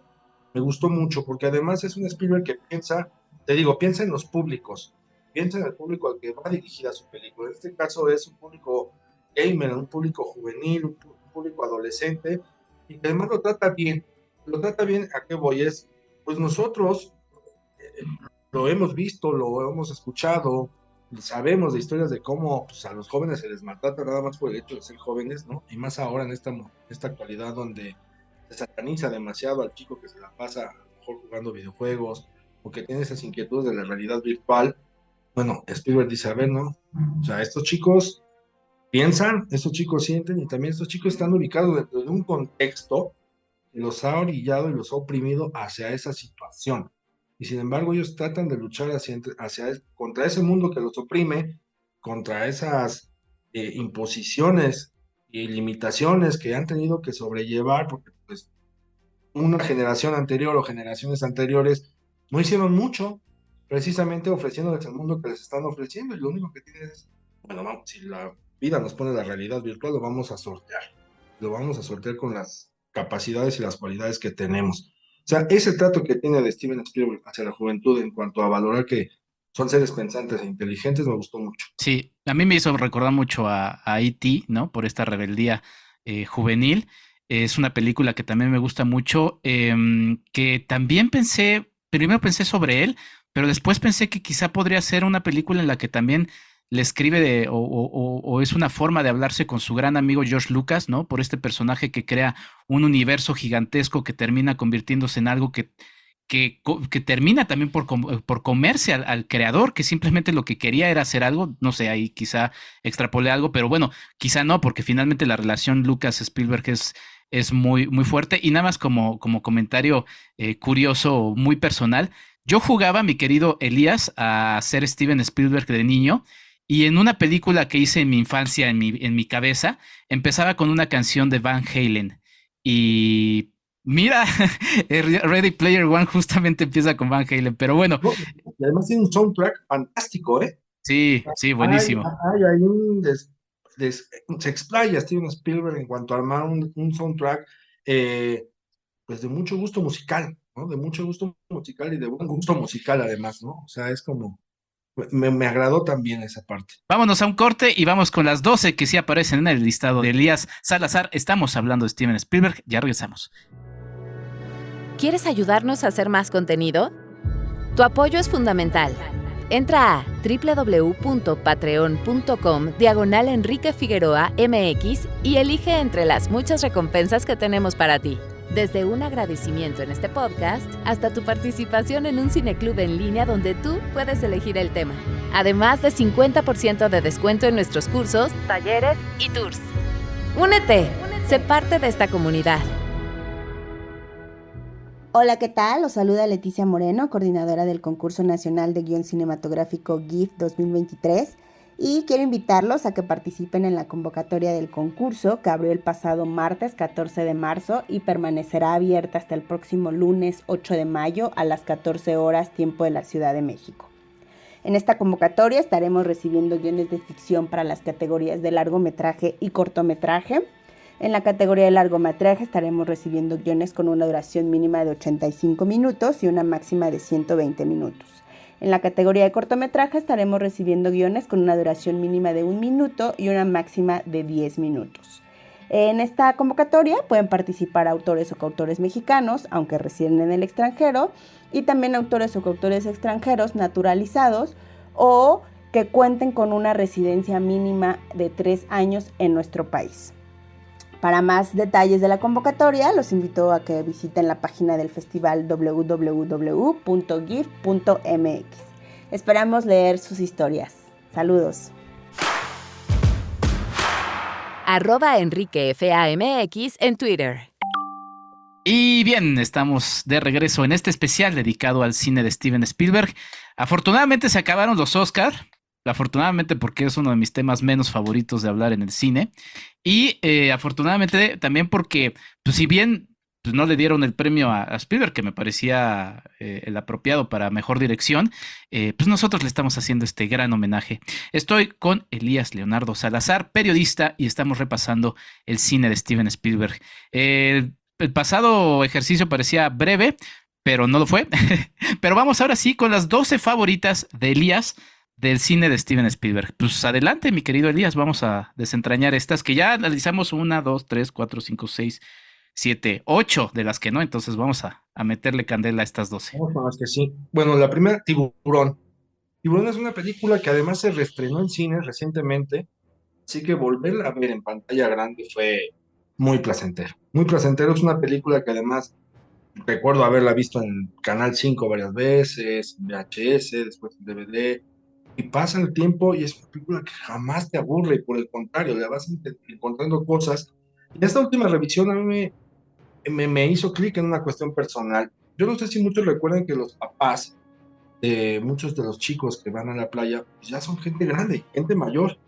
me gustó mucho, porque además es un Spielberg que piensa, te digo, piensa en los públicos, piensa en el público al que va dirigida su película. En este caso es un público gamer, un público juvenil, un público adolescente, y que además lo trata bien. Lo trata bien, ¿a qué voy? Pues nosotros lo hemos visto, lo hemos escuchado, sabemos de historias de cómo pues, a los jóvenes se les maltrata nada más por el hecho de ser jóvenes, ¿no? Y más ahora en esta actualidad donde se sataniza demasiado al chico que se la pasa a lo mejor jugando videojuegos o que tiene esas inquietudes de la realidad virtual. Bueno, Spielberg dice, a ver, ¿no? O sea, estos chicos piensan, estos chicos sienten y también estos chicos están ubicados dentro de un contexto que los ha orillado y los ha oprimido hacia esa situación. Y sin embargo, ellos tratan de luchar contra ese mundo que los oprime, contra esas imposiciones y limitaciones que han tenido que sobrellevar, porque pues, una generación anterior o generaciones anteriores no hicieron mucho, precisamente ofreciéndoles el mundo que les están ofreciendo, y lo único que tienen es, bueno, vamos, si la vida nos pone la realidad virtual, lo vamos a sortear con las capacidades y las cualidades que tenemos. O sea, ese trato que tiene de Steven Spielberg hacia la juventud en cuanto a valorar que son seres pensantes e inteligentes me gustó mucho. Sí, a mí me hizo recordar mucho a E.T., ¿no? Por esta rebeldía juvenil. Es una película que también me gusta mucho, que también pensé primero pensé sobre él, pero después pensé que quizá podría ser una película en la que también le escribe o es una forma de hablarse con su gran amigo George Lucas, ¿no? Por este personaje que crea un universo gigantesco que termina convirtiéndose en algo que termina también por comerse al creador, que simplemente lo que quería era hacer algo, no sé, ahí quizá extrapolé algo, pero bueno, quizá no, porque finalmente la relación Lucas-Spielberg es muy, muy fuerte. Y nada más como comentario curioso, muy personal, yo jugaba, mi querido Elías, a ser Steven Spielberg de niño. Y en una película que hice en mi infancia, en mi cabeza, empezaba con una canción de Van Halen. Y mira, Ready Player One justamente empieza con Van Halen, pero bueno, ¿no? Y además tiene un soundtrack fantástico, ¿eh? sí, sí, buenísimo. Hay se explaya Steven Spielberg en cuanto a armar un soundtrack, eh, pues de mucho gusto musical, ¿no? De mucho gusto musical y de buen gusto musical además, ¿no? O sea, es como, me agradó también esa parte. Vámonos a un corte y vamos con las 12 que sí aparecen en el listado de Elías Salazar. Estamos hablando de Steven Spielberg, ya regresamos. ¿Quieres ayudarnos a hacer más contenido? Tu apoyo es fundamental. Entra a www.patreon.com/Enrique Figueroa MX y elige entre las muchas recompensas que tenemos para ti. Desde un agradecimiento en este podcast hasta tu participación en un cineclub en línea donde tú puedes elegir el tema. Además de 50% de descuento en nuestros cursos, talleres y tours. ¡Únete! Sé parte de esta comunidad. Hola, ¿qué tal? Los saluda Leticia Moreno, coordinadora del Concurso Nacional de Guión Cinematográfico GIF 2023, y quiero invitarlos a que participen en la convocatoria del concurso que abrió el pasado martes 14 de marzo y permanecerá abierta hasta el próximo lunes 8 de mayo a las 14 horas tiempo de la Ciudad de México. En esta convocatoria estaremos recibiendo guiones de ficción para las categorías de largometraje y cortometraje. En la categoría de largometraje estaremos recibiendo guiones con una duración mínima de 85 minutos y una máxima de 120 minutos. En la categoría de cortometraje estaremos recibiendo guiones con una duración mínima de 1 minuto y una máxima de 10 minutos. En esta convocatoria pueden participar autores o coautores mexicanos, aunque residen en el extranjero, y también autores o coautores extranjeros naturalizados o que cuenten con una residencia mínima de 3 años en nuestro país. Para más detalles de la convocatoria, los invito a que visiten la página del festival www.gif.mx. Esperamos leer sus historias. Saludos. @EnriqueFAMX en Twitter. Y bien, estamos de regreso en este especial dedicado al cine de Steven Spielberg. Afortunadamente se acabaron los Oscar. Afortunadamente porque es uno de mis temas menos favoritos de hablar en el cine. Y afortunadamente también porque, pues si bien pues, no le dieron el premio a Spielberg, que me parecía el apropiado para mejor dirección, pues nosotros le estamos haciendo este gran homenaje. Estoy con Elías Leonardo Salazar, periodista, y estamos repasando el cine de Steven Spielberg. El pasado ejercicio parecía breve, pero no lo fue. Pero vamos ahora sí con las 12 favoritas de Elías del cine de Steven Spielberg. Pues adelante, mi querido Elías, vamos a desentrañar estas que ya analizamos 1, 2, 3, 4, 5, 6, 7, 8 de las que no, entonces vamos a meterle candela a estas 12. Vamos con las que sí. Bueno, la primera, Tiburón. Tiburón es una película que además se reestrenó en cines recientemente, así que volverla a ver en pantalla grande fue muy placentero. Muy placentero, es una película que además recuerdo haberla visto en Canal 5 varias veces, en VHS, después en DVD, y pasa el tiempo y es una película que jamás te aburre, y por el contrario, le vas encontrando cosas. Y esta última revisión a mí me hizo clic en una cuestión personal. Yo no sé si muchos recuerdan que los papás de muchos de los chicos que van a la playa pues ya son gente grande, gente mayor.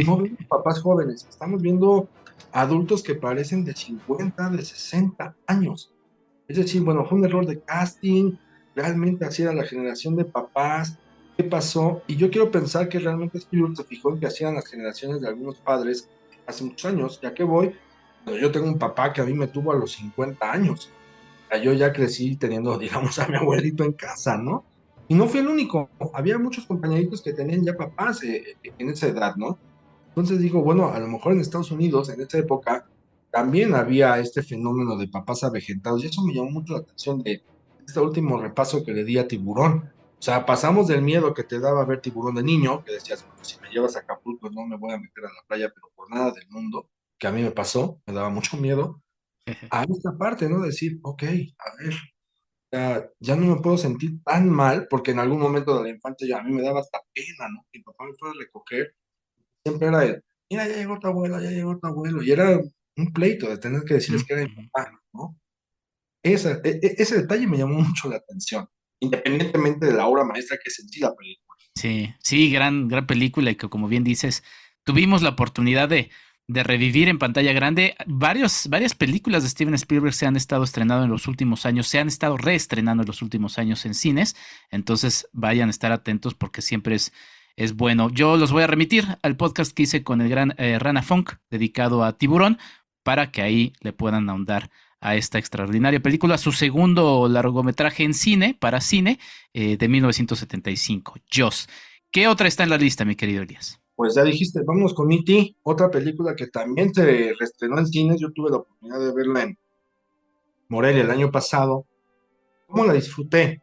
No vemos papás jóvenes, estamos viendo adultos que parecen de 50, de 60 años. Es decir, bueno, fue un error de casting, realmente así era la generación de papás, ¿qué pasó? Y yo quiero pensar que realmente Spielberg se fijó en que hacían las generaciones de algunos padres hace muchos años, ya que voy, bueno, yo tengo un papá que a mí me tuvo a los 50 años, yo ya crecí teniendo, digamos, a mi abuelito en casa, ¿no? Y no fui el único, había muchos compañeritos que tenían ya papás en esa edad, ¿no? Entonces digo, bueno, a lo mejor en Estados Unidos, en esa época, también había este fenómeno de papás avejentados, y eso me llamó mucho la atención de este último repaso que le di a Tiburón. O sea, pasamos del miedo que te daba ver Tiburón de niño, que decías, bueno, si me llevas a Acapulco no me voy a meter a la playa, pero por nada del mundo, que a mí me pasó, me daba mucho miedo, a esta parte, ¿no? Decir, ok, a ver, ya no me puedo sentir tan mal, porque en algún momento de la infancia ya a mí me daba hasta pena, ¿no? Mi papá me fue a recoger, siempre era el, mira, ya llegó tu abuelo, ya llegó tu abuelo, y era un pleito de tener que decirles que era mi Ujú. papá, ¿no? Ese detalle me llamó mucho la atención, independientemente de la obra maestra que es en sí la película. Sí, sí, gran película y que como bien dices, tuvimos la oportunidad de revivir en pantalla grande. Varias películas de Steven Spielberg se han estado estrenando en los últimos años, se han estado reestrenando en los últimos años en cines, entonces vayan a estar atentos porque siempre es bueno. Yo los voy a remitir al podcast que hice con el gran Rana Funk dedicado a Tiburón para que ahí le puedan ahondar a esta extraordinaria película, su segundo largometraje en cine, para cine, de 1975, Jaws. ¿Qué otra está en la lista, mi querido Elías? Pues ya dijiste, vamos con E.T., otra película que también se reestrenó en cines, yo tuve la oportunidad de verla en Morelia el año pasado. ¿Cómo la disfruté?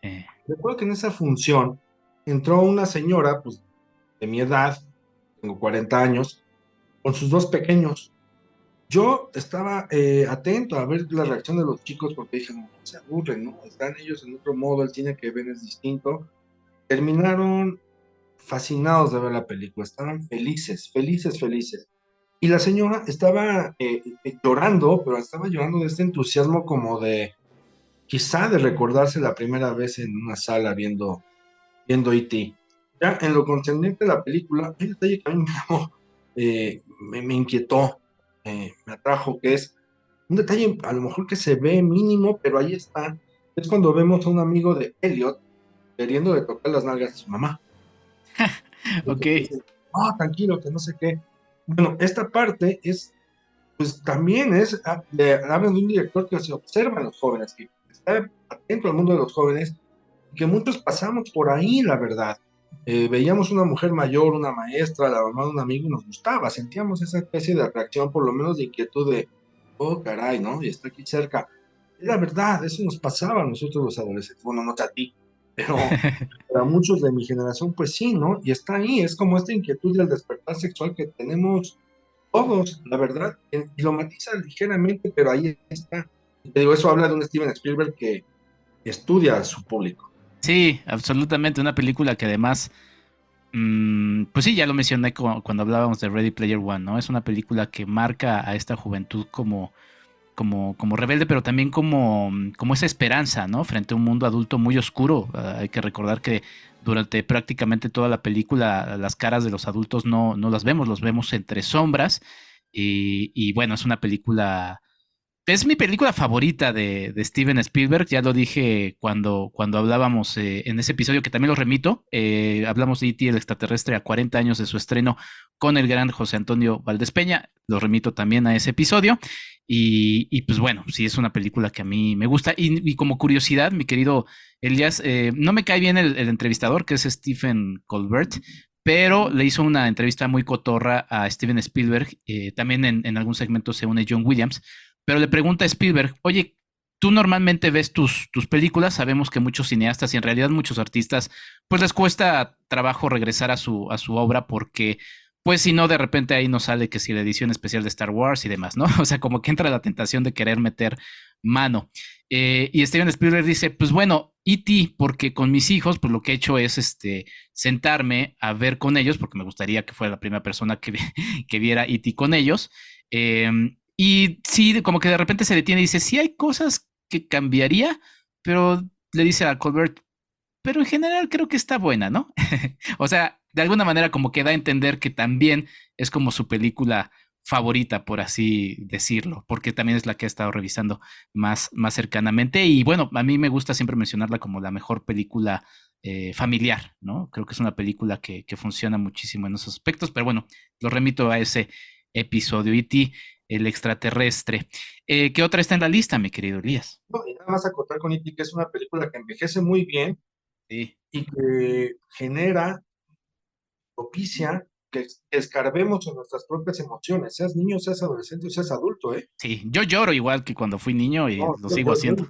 Eh, Recuerdo que en esa función entró una señora, pues de mi edad, tengo 40 años, con sus dos pequeños. Yo estaba atento a ver la reacción de los chicos porque dije, no se aburren, ¿no? Están ellos en otro modo, el cine que ven es distinto. Terminaron fascinados de ver la película, estaban felices, felices, felices. Y la señora estaba llorando, pero estaba llorando de este entusiasmo como de, quizá de recordarse la primera vez en una sala viendo E.T. Ya en lo concerniente de la película, hay un detalle que a mí me llamó, me inquietó, me atrajo, que es un detalle a lo mejor que se ve mínimo, pero ahí está. Es cuando vemos a un amigo de Elliot queriendo de tocar las nalgas a su mamá. ok. Entonces dice, no, tranquilo, que no sé qué. Bueno, esta parte es, pues también es, hablan de un director que se observa en los jóvenes, que está atento al mundo de los jóvenes, y que muchos pasamos por ahí, la verdad. Veíamos una mujer mayor, una maestra, la mamá de un amigo y nos gustaba, sentíamos esa especie de atracción, por lo menos de inquietud de, oh, caray, ¿no? Y está aquí cerca. Es la verdad, eso nos pasaba a nosotros los adolescentes, bueno, no a ti, pero para muchos de mi generación, pues sí, ¿no? Y está ahí, es como esta inquietud del despertar sexual que tenemos todos, la verdad, y lo matiza ligeramente, pero ahí está. Y te digo, eso habla de un Steven Spielberg que estudia a su público. Sí, absolutamente, una película que además, pues sí, ya lo mencioné cuando hablábamos de Ready Player One, ¿no? Es una película que marca a esta juventud como rebelde, pero también como esa esperanza, ¿no? Frente a un mundo adulto muy oscuro. Hay que recordar que durante prácticamente toda la película las caras de los adultos no las vemos, los vemos entre sombras. Y bueno, es una película. Es mi película favorita de Steven Spielberg, ya lo dije cuando hablábamos en ese episodio que también lo remito, hablamos de E.T. el extraterrestre a 40 años de su estreno con el gran José Antonio Valdés Peña, lo remito también a ese episodio y pues bueno, sí es una película que a mí me gusta y como curiosidad, mi querido Elias, no me cae bien el entrevistador que es Stephen Colbert, pero le hizo una entrevista muy cotorra a Steven Spielberg, también en algún segmento se une John Williams, pero le pregunta a Spielberg, oye, tú normalmente ves tus películas, sabemos que muchos cineastas y en realidad muchos artistas, pues les cuesta trabajo regresar a su obra porque, pues si no, de repente ahí nos sale que si la edición especial de Star Wars y demás, ¿no? O sea, como que entra la tentación de querer meter mano. Y Steven Spielberg dice, pues bueno, E.T., porque con mis hijos, pues lo que he hecho es sentarme a ver con ellos, porque me gustaría que fuera la primera persona que viera E.T. con ellos. Y sí, como que de repente se detiene y dice, sí hay cosas que cambiaría, pero le dice a Colbert, pero en general creo que está buena, ¿no? O sea, de alguna manera como que da a entender que también es como su película favorita, por así decirlo, porque también es la que ha estado revisando más cercanamente. Y bueno, a mí me gusta siempre mencionarla como la mejor película familiar, ¿no? Creo que es una película que funciona muchísimo en esos aspectos, pero bueno, lo remito a ese episodio. E.T., el extraterrestre. ¿Qué otra está en la lista, mi querido Elías? No, y nada más acotar con E.T. que es una película que envejece muy bien Sí. y que genera, propicia que escarbemos en nuestras propias emociones, seas niño, seas adolescente o seas adulto, ¿eh? Sí, yo lloro igual que cuando fui niño y No, lo sigo haciendo.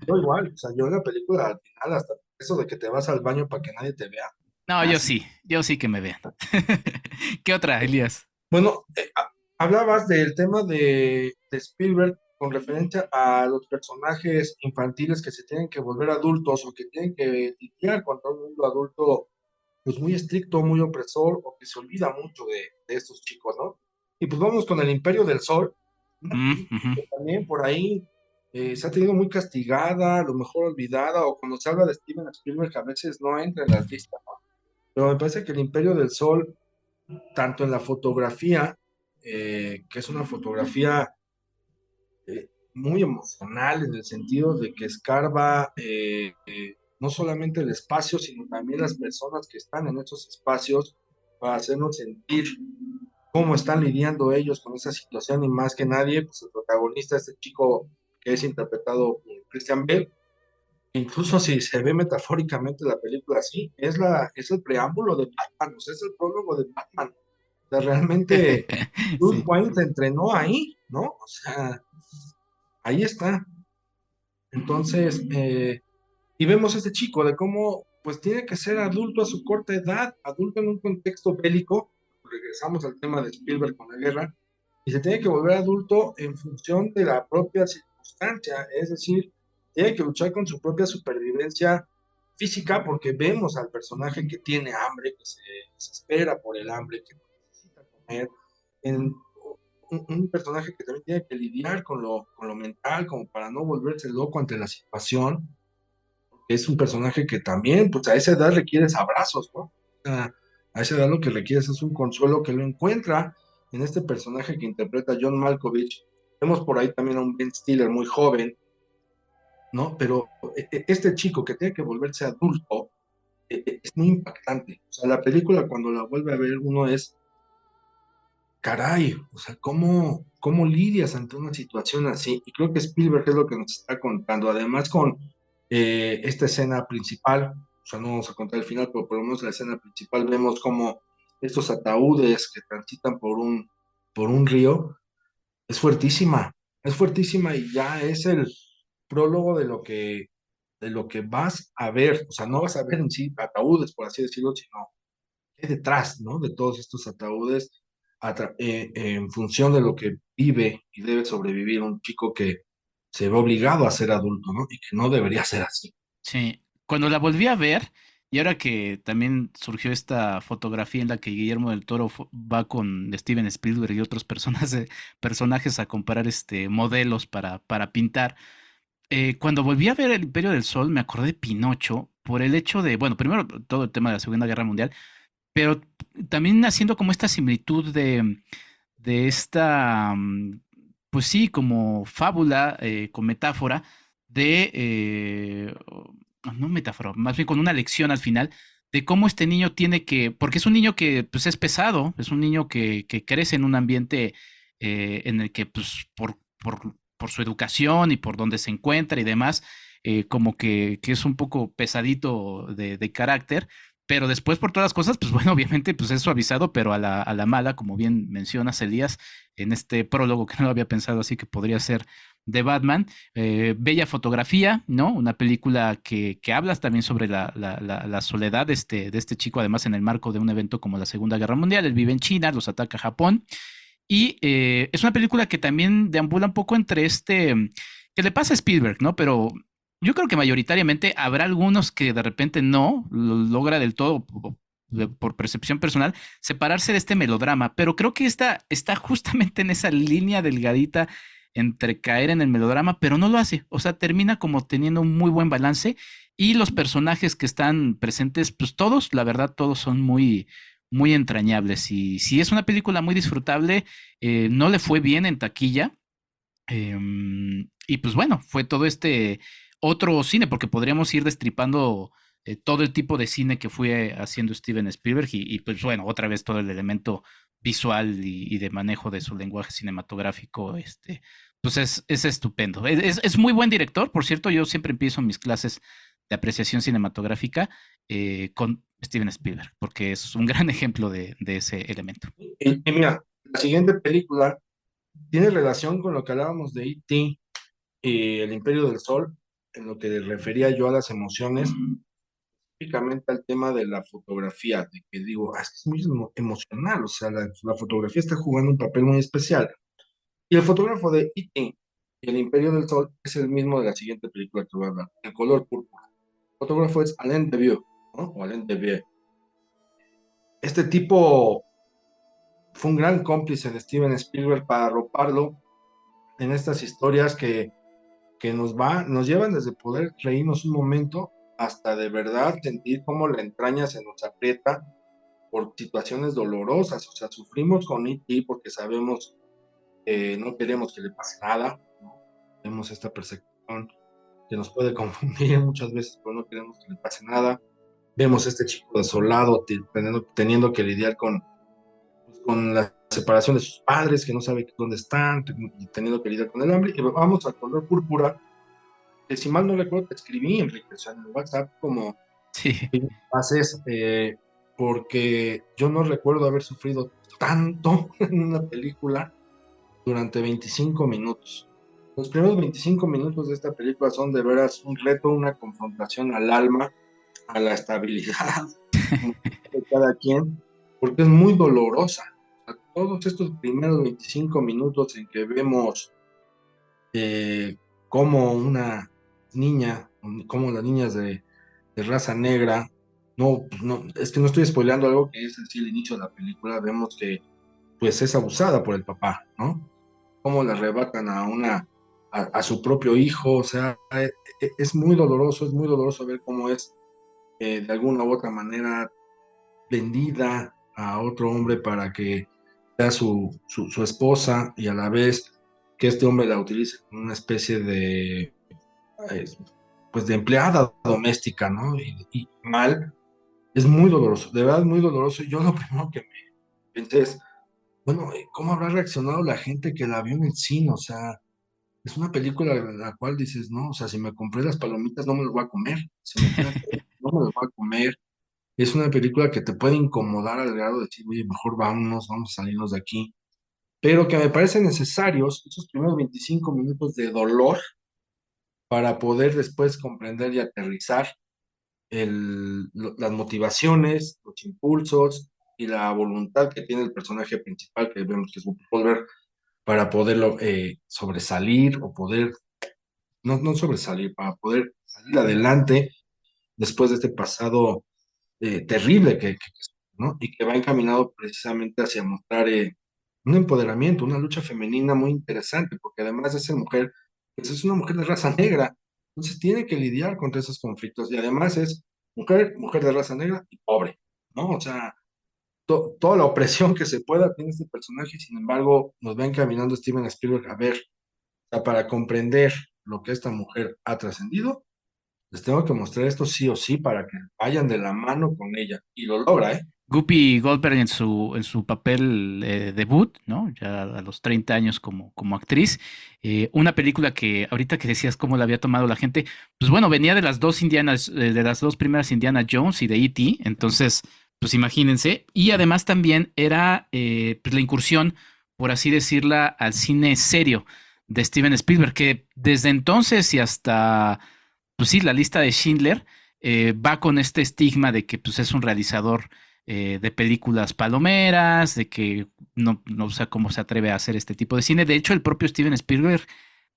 yo igual, o sea, yo en la película al final hasta eso de que te vas al baño para que nadie te vea. No, Así. yo sí que me vean. ¿Qué otra, Elías? Bueno, hablabas del tema de Spielberg con referencia a los personajes infantiles que se tienen que volver adultos o que tienen que lidiar contra un mundo adulto pues muy estricto, muy opresor o que se olvida mucho de estos chicos, ¿no? Y pues vamos con El Imperio del Sol, una película Ujú. que también por ahí se ha tenido muy castigada, a lo mejor olvidada, o cuando se habla de Steven Spielberg a veces no entra en las listas, ¿no? Pero me parece que El Imperio del Sol, tanto en la fotografía, que es una fotografía muy emocional en el sentido de que escarba no solamente el espacio, sino también las personas que están en esos espacios para hacernos sentir cómo están lidiando ellos con esa situación y más que nadie, pues el protagonista, este chico que es interpretado por Christian Bale, incluso si se ve metafóricamente la película así, es el preámbulo de Batman, o sea, es el prólogo de Batman. O sea, realmente Bruce Sí. Wayne se entrenó ahí, ¿no? O sea, ahí está. Entonces, y vemos a este chico de cómo, pues tiene que ser adulto a su corta edad, adulto en un contexto bélico, regresamos al tema de Spielberg con la guerra, y se tiene que volver adulto en función de la propia circunstancia, es decir, tiene que luchar con su propia supervivencia física, porque vemos al personaje que tiene hambre, que se desespera por el hambre, que necesita comer, en un personaje que también tiene que lidiar con lo mental, como para no volverse loco ante la situación. Es un personaje que también, pues a esa edad requieres abrazos, ¿no? O sea, a esa edad lo que requieres es un consuelo que lo encuentra en este personaje que interpreta John Malkovich. Vemos por ahí también a un Ben Stiller muy joven, ¿no? Pero este chico que tiene que volverse adulto es muy impactante. O sea, la película cuando la vuelve a ver uno es, caray, o sea, ¿cómo lidias ante una situación así? Y creo que Spielberg es lo que nos está contando. Además, con esta escena principal, o sea, no vamos a contar el final, pero por lo menos la escena principal vemos como estos ataúdes que transitan por un río, es fuertísima y ya es el prólogo de lo que vas a ver. O sea, no vas a ver en sí ataúdes, por así decirlo, sino detrás, ¿no? De todos estos ataúdes en función de lo que vive y debe sobrevivir un chico que se ve obligado a ser adulto, ¿no? Y que no debería ser así. Sí, cuando la volví a ver, y ahora que también surgió esta fotografía en la que Guillermo del Toro va con Steven Spielberg y otros personajes a comparar modelos para pintar. Cuando volví a ver El Imperio del Sol, me acordé de Pinocho por el hecho de, bueno, primero todo el tema de la Segunda Guerra Mundial, pero también haciendo como esta similitud de esta, pues sí, como fábula, con metáfora, no metáfora, más bien con una lección al final, de cómo este niño tiene que, porque es un niño que pues es pesado, es un niño que crece en un ambiente en el que pues por su educación y por donde se encuentra y demás, como que es un poco pesadito de carácter, pero después por todas las cosas, pues bueno, obviamente pues es suavizado, pero a la mala, como bien mencionas, Elías, en este prólogo que no lo había pensado así que podría ser de Batman. Bella fotografía, ¿no? Una película que hablas también sobre la soledad de este chico, además en el marco de un evento como la Segunda Guerra Mundial. Él vive en China, los ataca Japón. Y es una película que también deambula un poco entre que le pasa a Spielberg, ¿no? Pero yo creo que mayoritariamente habrá algunos que de repente no lo logra del todo por percepción personal separarse de este melodrama, pero creo que esta está justamente en esa línea delgadita entre caer en el melodrama, pero no lo hace, o sea, termina como teniendo un muy buen balance y los personajes que están presentes, pues todos, la verdad, todos son muy entrañables y si es una película muy disfrutable, no le fue bien en taquilla, y pues bueno, fue todo este otro cine, porque podríamos ir destripando todo el tipo de cine que fue haciendo Steven Spielberg y, pues bueno, otra vez todo el elemento visual y de manejo de su lenguaje cinematográfico, pues es estupendo. Es muy buen director, por cierto, yo siempre empiezo mis clases de apreciación cinematográfica con Steven Spielberg, porque es un gran ejemplo de ese elemento. Y mira, la siguiente película tiene relación con lo que hablábamos de E.T. y El Imperio del Sol, en lo que refería yo a las emociones, específicamente al tema de la fotografía, de que digo, es que es muy emocional, o sea, la fotografía está jugando un papel muy especial. Y el fotógrafo de E.T. y El Imperio del Sol es el mismo de la siguiente película que voy a hablar, El color púrpura. El fotógrafo es Alain Devieux, ¿no? O Alain Devieux. Este tipo fue un gran cómplice de Steven Spielberg para arroparlo en estas historias que nos llevan desde poder reírnos un momento hasta de verdad sentir cómo la entraña se nos aprieta por situaciones dolorosas. O sea, sufrimos con E.T. porque sabemos que no queremos que le pase nada, ¿no? Tenemos esta percepción que nos puede confundir muchas veces, pero no queremos que le pase nada. Vemos a este chico desolado teniendo que lidiar con la separación de sus padres, que no sabe dónde están, teniendo que lidiar con el hambre. Y vamos al color púrpura, que si mal no recuerdo, te escribí, Enrique, o sea, en el WhatsApp, como Sí. haces, porque yo no recuerdo haber sufrido tanto en una película durante 25 minutos. Los primeros 25 minutos de esta película son de veras un reto, una confrontación al alma, a la estabilidad de cada quien, porque es muy dolorosa. O sea, todos estos primeros 25 minutos en que vemos cómo una niña, cómo las niñas de raza negra, no, es que no estoy spoileando algo que es así el inicio de la película, vemos que pues es abusada por el papá, ¿no? Cómo le arrebatan a su propio hijo, o sea, es es muy doloroso ver cómo es de alguna u otra manera vendida a otro hombre para que sea su esposa, y a la vez que este hombre la utilice como una especie de, eh, pues de empleada doméstica, ¿no? Y mal, es muy doloroso, de verdad muy doloroso. Y yo lo primero que me pensé es, bueno, ¿cómo habrá reaccionado la gente que la vio en el cine? O sea, es una película en la cual dices, no, o sea, si me compré las palomitas no me las voy a comer, si me quedan, no me las voy a comer. Es una película que te puede incomodar al grado de decir, oye, mejor vámonos, vamos a salirnos de aquí. Pero que me parecen necesarios esos primeros 25 minutos de dolor para poder después comprender y aterrizar las motivaciones, los impulsos y la voluntad que tiene el personaje principal, que vemos que es Whoopi Goldberg, para poderlo sobresalir o poder, no sobresalir, para poder salir adelante después de este pasado terrible ¿no? Y que va encaminado precisamente hacia mostrar un empoderamiento, una lucha femenina muy interesante, porque además de ser mujer, pues es una mujer de raza negra, entonces tiene que lidiar contra esos conflictos, y además es mujer de raza negra y pobre, ¿no? O sea, toda la opresión que se pueda tiene este personaje, sin embargo, nos va encaminando Steven Spielberg a ver, o sea, para comprender lo que esta mujer ha trascendido, les tengo que mostrar esto sí o sí para que vayan de la mano con ella. Y lo logra, ¿eh? Whoopi Goldberg en su papel debut, ¿no? Ya a los 30 años como actriz. Una película que ahorita que decías cómo la había tomado la gente, pues bueno, venía de las dos de las dos primeras Indiana Jones y de E.T., entonces, pues imagínense. Y además también era pues la incursión, por así decirla, al cine serio de Steven Spielberg, que desde entonces y hasta, pues sí, la lista de Schindler va con este estigma de que pues es un realizador de películas palomeras, de que no sé cómo se atreve a hacer este tipo de cine. De hecho, el propio Steven Spielberg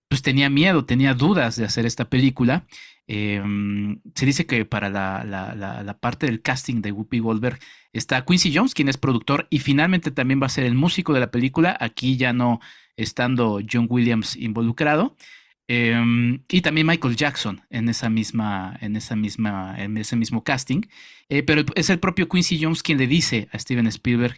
pues tenía miedo, tenía dudas de hacer esta película. Se dice que para la parte del casting de Whoopi Goldberg está Quincy Jones, quien es productor y finalmente también va a ser el músico de la película, aquí ya no estando John Williams involucrado. Y también Michael Jackson en ese mismo casting. Pero es el propio Quincy Jones quien le dice a Steven Spielberg,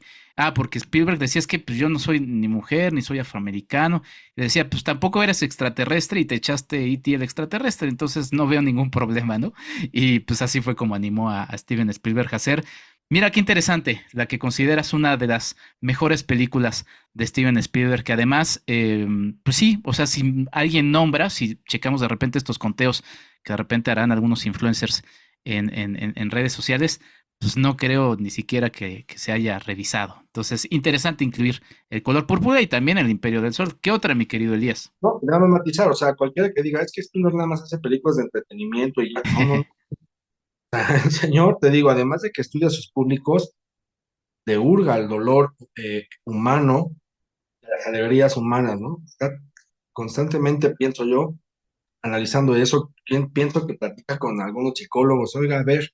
porque Spielberg decía es que pues yo no soy ni mujer, ni soy afroamericano. Le decía, pues tampoco eres extraterrestre y te echaste E.T. el extraterrestre, entonces no veo ningún problema, ¿no? Y pues así fue como animó a Steven Spielberg a hacer. Mira qué interesante, la que consideras una de las mejores películas de Steven Spielberg, que además, pues sí, o sea, si alguien nombra, si checamos de repente estos conteos que de repente harán algunos influencers en redes sociales, pues no creo ni siquiera que se haya revisado. Entonces, interesante incluir el color púrpura y también el Imperio del Sol. ¿Qué otra, mi querido Elías? No, déjame matizar, o sea, cualquiera que diga, es que Spielberg nada más hace películas de entretenimiento y ya, no, no, no. El señor, te digo, además de que estudia a sus públicos, le hurga el dolor humano, las alegrías humanas, ¿no? Está constantemente, pienso yo, analizando eso, pienso que platica con algunos psicólogos, oiga, a ver,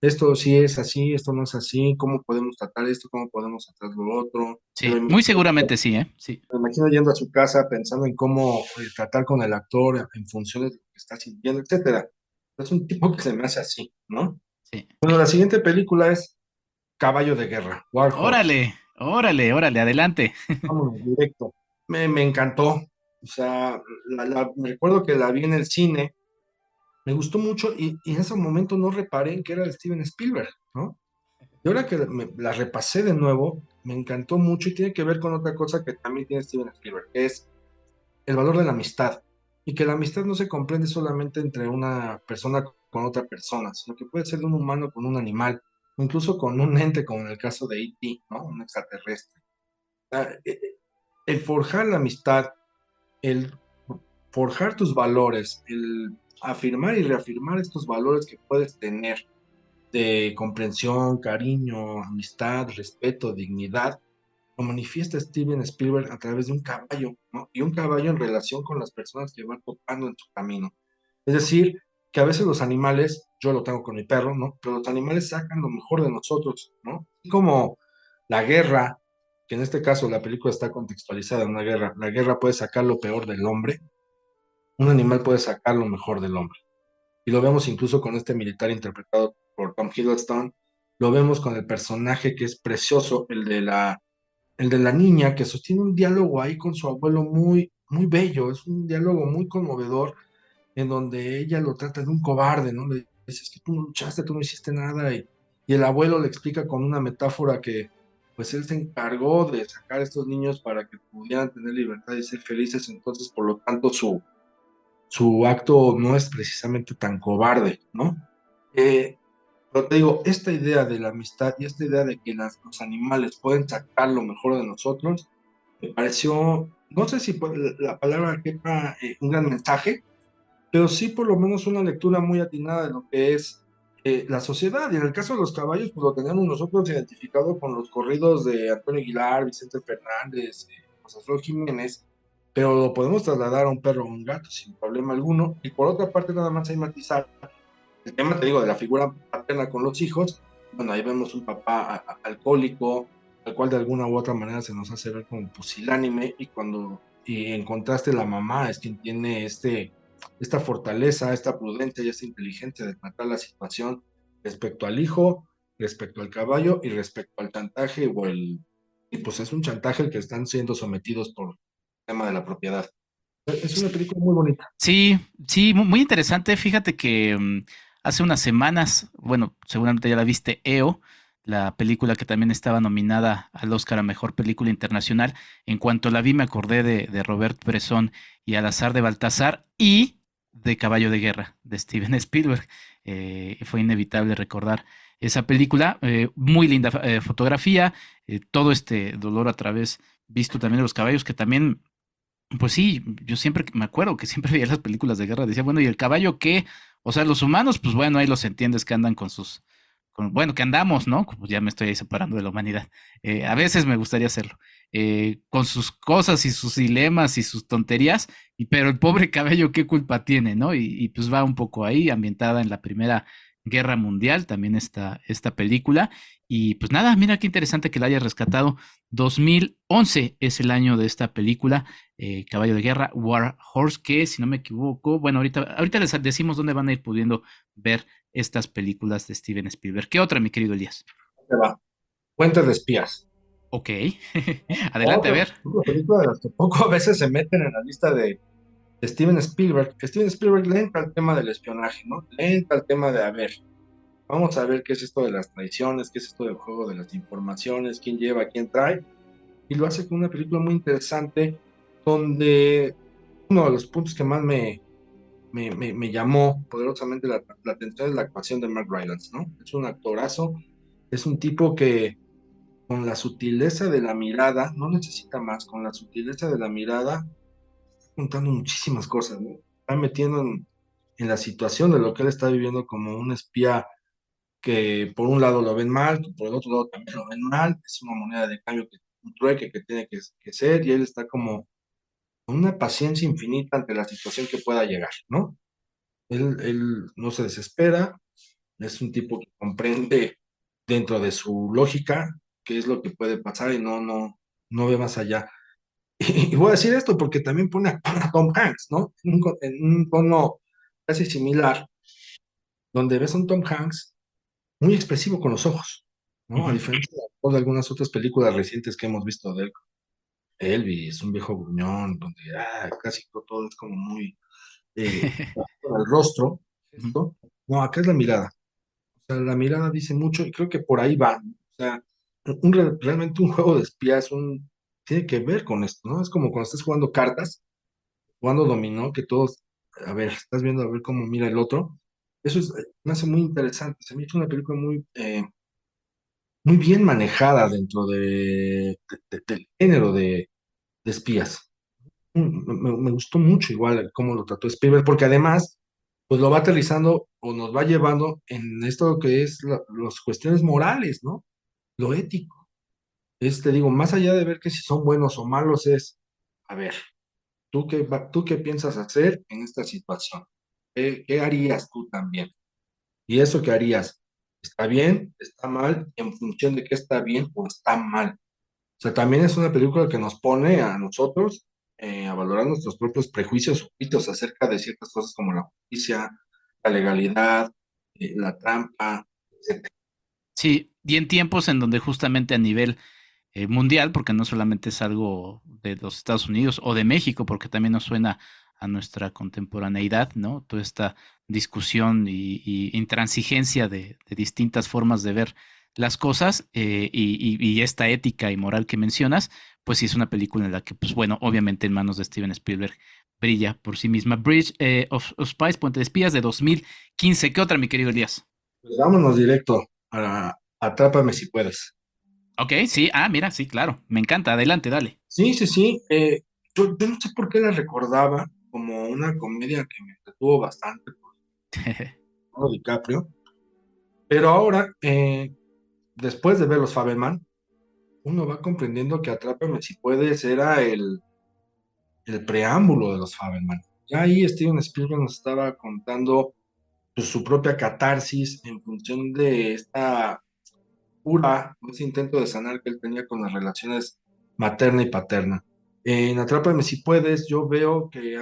esto sí es así, esto no es así, ¿cómo podemos tratar esto? ¿Cómo podemos tratar lo otro? Sí, muy seguramente sí, ¿eh? Sí, Me imagino yendo a su casa pensando en cómo tratar con el actor en función de lo que está sintiendo, etcétera. Es un tipo que se me hace así, ¿no? sí. Bueno, la siguiente película es Caballo de Guerra, War Horse. Órale, órale, órale, adelante. Vámonos, directo. Me encantó. O sea, me recuerdo que la vi en el cine, me gustó mucho y en ese momento no reparé en que era de Steven Spielberg, ¿no? Y ahora que la repasé de nuevo, me encantó mucho y tiene que ver con otra cosa que también tiene Steven Spielberg, que es el valor de la amistad. Y que la amistad no se comprende solamente entre una persona con otra persona, sino que puede ser de un humano con un animal, o incluso con un ente, como en el caso de E.T., ¿no? Un extraterrestre. Ah, el forjar la amistad, el forjar tus valores, el afirmar y reafirmar estos valores que puedes tener de comprensión, cariño, amistad, respeto, dignidad, lo manifiesta Steven Spielberg a través de un caballo, ¿no? Y un caballo en relación con las personas que van topando en su camino. Es decir, que a veces los animales, yo lo tengo con mi perro, ¿no? Pero los animales sacan lo mejor de nosotros, ¿no? Así como la guerra, que en este caso la película está contextualizada en una guerra, la guerra puede sacar lo peor del hombre, un animal puede sacar lo mejor del hombre. Y lo vemos incluso con este militar interpretado por Tom Hiddleston, lo vemos con el personaje que es precioso, el de la niña que sostiene un diálogo ahí con su abuelo muy, muy bello, es un diálogo muy conmovedor en donde ella lo trata de un cobarde, ¿no? Le dice, es que tú no luchaste, tú no hiciste nada, y el abuelo le explica con una metáfora que pues él se encargó de sacar a estos niños para que pudieran tener libertad y ser felices, entonces por lo tanto su acto no es precisamente tan cobarde, ¿no? Eh, pero te digo, esta idea de la amistad y esta idea de que los animales pueden sacar lo mejor de nosotros, me pareció, no sé si la palabra quepa un gran mensaje, pero sí por lo menos una lectura muy atinada de lo que es la sociedad. Y en el caso de los caballos, pues lo tenemos nosotros identificado con los corridos de Antonio Aguilar, Vicente Fernández, José Flor Jiménez, pero lo podemos trasladar a un perro o un gato sin problema alguno. Y por otra parte, nada más hay matizar el tema, te digo, de la figura paterna con los hijos. Bueno, ahí vemos un papá alcohólico, al cual de alguna u otra manera se nos hace ver como pusilánime, y en contraste la mamá es quien tiene esta fortaleza, esta prudencia y esta inteligencia de tratar la situación respecto al hijo, respecto al caballo y respecto al chantaje y pues es un chantaje el que están siendo sometidos por el tema de la propiedad. Es una película muy bonita. Sí, sí, muy interesante. Fíjate que hace unas semanas, bueno, seguramente ya la viste, EO, la película que también estaba nominada al Oscar a Mejor Película Internacional. En cuanto la vi, me acordé de Robert Bresson y Al azar de Baltasar y de Caballo de Guerra, de Steven Spielberg. Fue inevitable recordar esa película. Muy linda fotografía, todo este dolor a través, visto también de los caballos, que también pues sí, yo siempre me acuerdo que siempre veía las películas de guerra, decía, bueno, ¿y el caballo qué? O sea, los humanos, pues bueno, ahí los entiendes que andan con bueno, que andamos, ¿no? Pues ya me estoy ahí separando de la humanidad. A veces me gustaría hacerlo, con sus cosas y sus dilemas y sus tonterías, pero el pobre caballo, ¿qué culpa tiene, no? Y pues va un poco ahí, ambientada en la Primera Guerra Mundial, también esta película. Y pues nada, mira qué interesante que la hayas rescatado. 2011 es el año de esta película. Caballo de Guerra, War Horse, que si no me equivoco, bueno, ahorita les decimos dónde van a ir pudiendo ver estas películas de Steven Spielberg. ¿Qué otra, mi querido Elías? Ahí va. Puentes de espías. Ok, adelante, a Otra ver. película de las que poco a veces se meten en la lista de Steven Spielberg. Steven Spielberg le entra al tema del espionaje, ¿no? Le entra al tema de, a ver, vamos a ver qué es esto de las traiciones, qué es esto del juego de las informaciones, quién lleva, quién trae. Y lo hace con una película muy interesante donde uno de los puntos que más me llamó poderosamente la atención es la actuación de Mark Rylance, ¿no? Es un actorazo, es un tipo que con la sutileza de la mirada, no necesita más, con la sutileza de la mirada, contando muchísimas cosas, ¿no? Está metiendo en la situación de lo que él está viviendo como un espía que por un lado lo ven mal, que por el otro lado también lo ven mal, es una moneda de cambio, un trueque que tiene que ser, y él está como con una paciencia infinita ante la situación que pueda llegar, ¿no? Él no se desespera, es un tipo que comprende dentro de su lógica qué es lo que puede pasar y no ve más allá. Y voy a decir esto porque también pone a Tom Hanks, ¿no? En un tono casi similar, donde ves a un Tom Hanks muy expresivo con los ojos, ¿no? A Ujú. diferencia de algunas otras películas recientes que hemos visto de él. Elvis, un viejo gruñón, donde casi todo es como muy con el rostro, Ujú. esto. No, acá es la mirada. O sea, la mirada dice mucho y creo que por ahí va, ¿no? O sea, realmente un juego de espías tiene que ver con esto, ¿no? Es como cuando estás jugando cartas, jugando dominó, que todos, a ver, estás viendo a ver cómo mira el otro. Eso me hace muy interesante. Se me ha hecho una película muy bien manejada dentro del género de espías. Me gustó mucho igual cómo lo trató Spielberg, porque además, pues lo va aterrizando o nos va llevando en esto que es las cuestiones morales, ¿no? Lo ético. Te digo, más allá de ver que si son buenos o malos, a ver, ¿tú qué piensas hacer en esta situación? ¿Qué harías tú también? Y eso que harías, ¿está bien? ¿Está mal? ¿En función de qué está bien o está mal? O sea, también es una película que nos pone a nosotros a valorar nuestros propios prejuicios o mitos acerca de ciertas cosas como la justicia, la legalidad, la trampa, etc. Sí, y en tiempos en donde justamente a nivel mundial, porque no solamente es algo de los Estados Unidos o de México, porque también nos suena a nuestra contemporaneidad, ¿no? Toda esta discusión y intransigencia de distintas formas de ver las cosas y esta ética y moral que mencionas, pues sí es una película en la que, pues bueno, obviamente en manos de Steven Spielberg brilla por sí misma. Bridge of Spies, Puente de Espías de 2015. ¿Qué otra, mi querido Elías? Pues vámonos directo a Atrápame si puedes. Ok, sí, mira, sí, claro, me encanta, adelante, dale. Sí, sí, sí. Yo no sé por qué la recordaba como una comedia que me entretuvo bastante por Leonardo DiCaprio, pero ahora, después de ver los Fabelman, uno va comprendiendo que Atrápame si puedes era el preámbulo de los Fabelman. Ya ahí Steven Spielberg nos estaba contando pues, su propia catarsis en función de esta cura, ese intento de sanar que él tenía con las relaciones materna y paterna. En Atrápame si puedes, yo veo que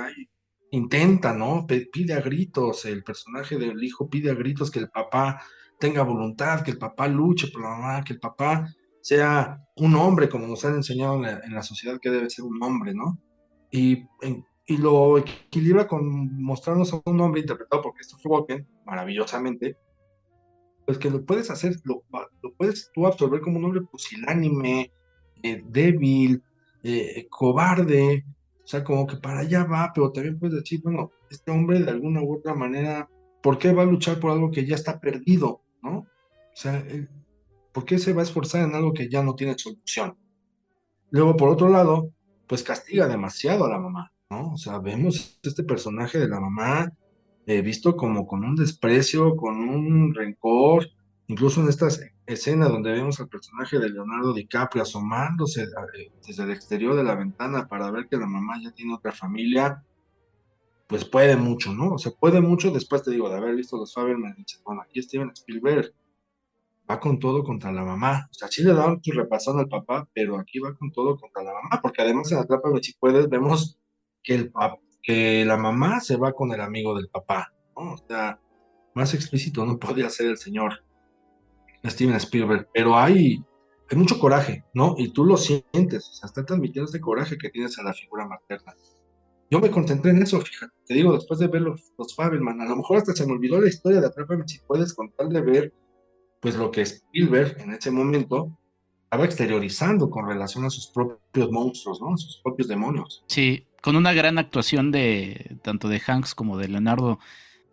intenta, ¿no? Pide a gritos, el personaje del hijo pide a gritos que el papá tenga voluntad, que el papá luche por la mamá, que el papá sea un hombre, como nos han enseñado en la sociedad que debe ser un hombre, ¿no? Y lo equilibra con mostrarnos a un hombre interpretado por Christopher Walken, maravillosamente, pues que lo puedes hacer, lo puedes tú absorber como un hombre pusilánime, débil, cobarde, o sea, como que para allá va, pero también puedes decir, bueno, este hombre de alguna u otra manera, ¿por qué va a luchar por algo que ya está perdido, ¿no? O sea, ¿por qué se va a esforzar en algo que ya no tiene solución? Luego, por otro lado, pues castiga demasiado a la mamá, ¿no? O sea, vemos este personaje de la mamá visto como con un desprecio, con un rencor, incluso en esta escena donde vemos al personaje de Leonardo DiCaprio asomándose desde el exterior de la ventana para ver que la mamá ya tiene otra familia, pues puede mucho, ¿no? O sea, puede mucho después, te digo, de haber visto los Fabelman, dices, bueno, aquí Steven Spielberg va con todo contra la mamá. O sea, sí le da su repasón al papá, pero aquí va con todo contra la mamá, porque además en Atrápame si puedes, vemos que la mamá se va con el amigo del papá, ¿no? O sea, más explícito no podía ser el señor Steven Spielberg, pero hay mucho coraje, ¿no? Y tú lo sientes, o sea, está transmitiendo este coraje que tienes a la figura materna. Yo me concentré en eso, fíjate, te digo, después de ver los Fabelman, a lo mejor hasta se me olvidó la historia de Atrápame si puedes, con tal de ver pues lo que Spielberg en ese momento estaba exteriorizando con relación a sus propios monstruos, ¿no? A sus propios demonios. Sí, con una gran actuación de tanto de Hanks como de Leonardo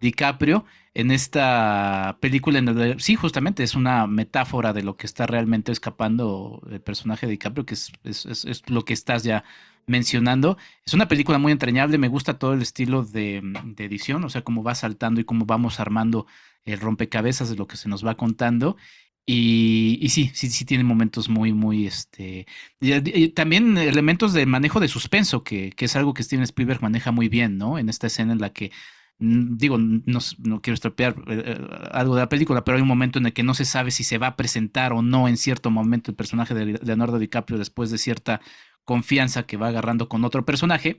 DiCaprio en esta película en donde sí, justamente es una metáfora de lo que está realmente escapando el personaje de DiCaprio, que es lo que estás ya mencionando. Es una película muy entrañable, me gusta todo el estilo de edición, o sea, cómo va saltando y cómo vamos armando el rompecabezas de lo que se nos va contando. Y sí tiene momentos muy, y también elementos de manejo de suspenso, que es algo que Steven Spielberg maneja muy bien, ¿no? En esta escena en la que digo, no quiero estropear algo de la película, pero hay un momento en el que no se sabe si se va a presentar o no en cierto momento el personaje de Leonardo DiCaprio después de cierta confianza que va agarrando con otro personaje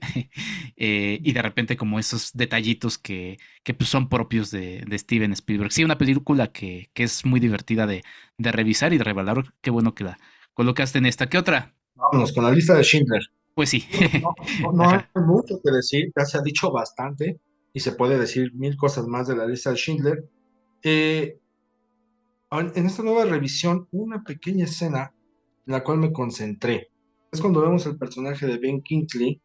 y de repente como esos detallitos que pues son propios de Steven Spielberg. Sí, una película que es muy divertida de revisar y de revelar. Qué bueno que la colocaste en esta. ¿Qué otra? Vámonos con la lista de Schindler. Pues sí. No hay Ajá. mucho que decir, ya se ha dicho bastante y se puede decir mil cosas más de la lista de Schindler. Eh, en esta nueva revisión, una pequeña escena en la cual me concentré. Es cuando vemos el personaje de Ben Kingsley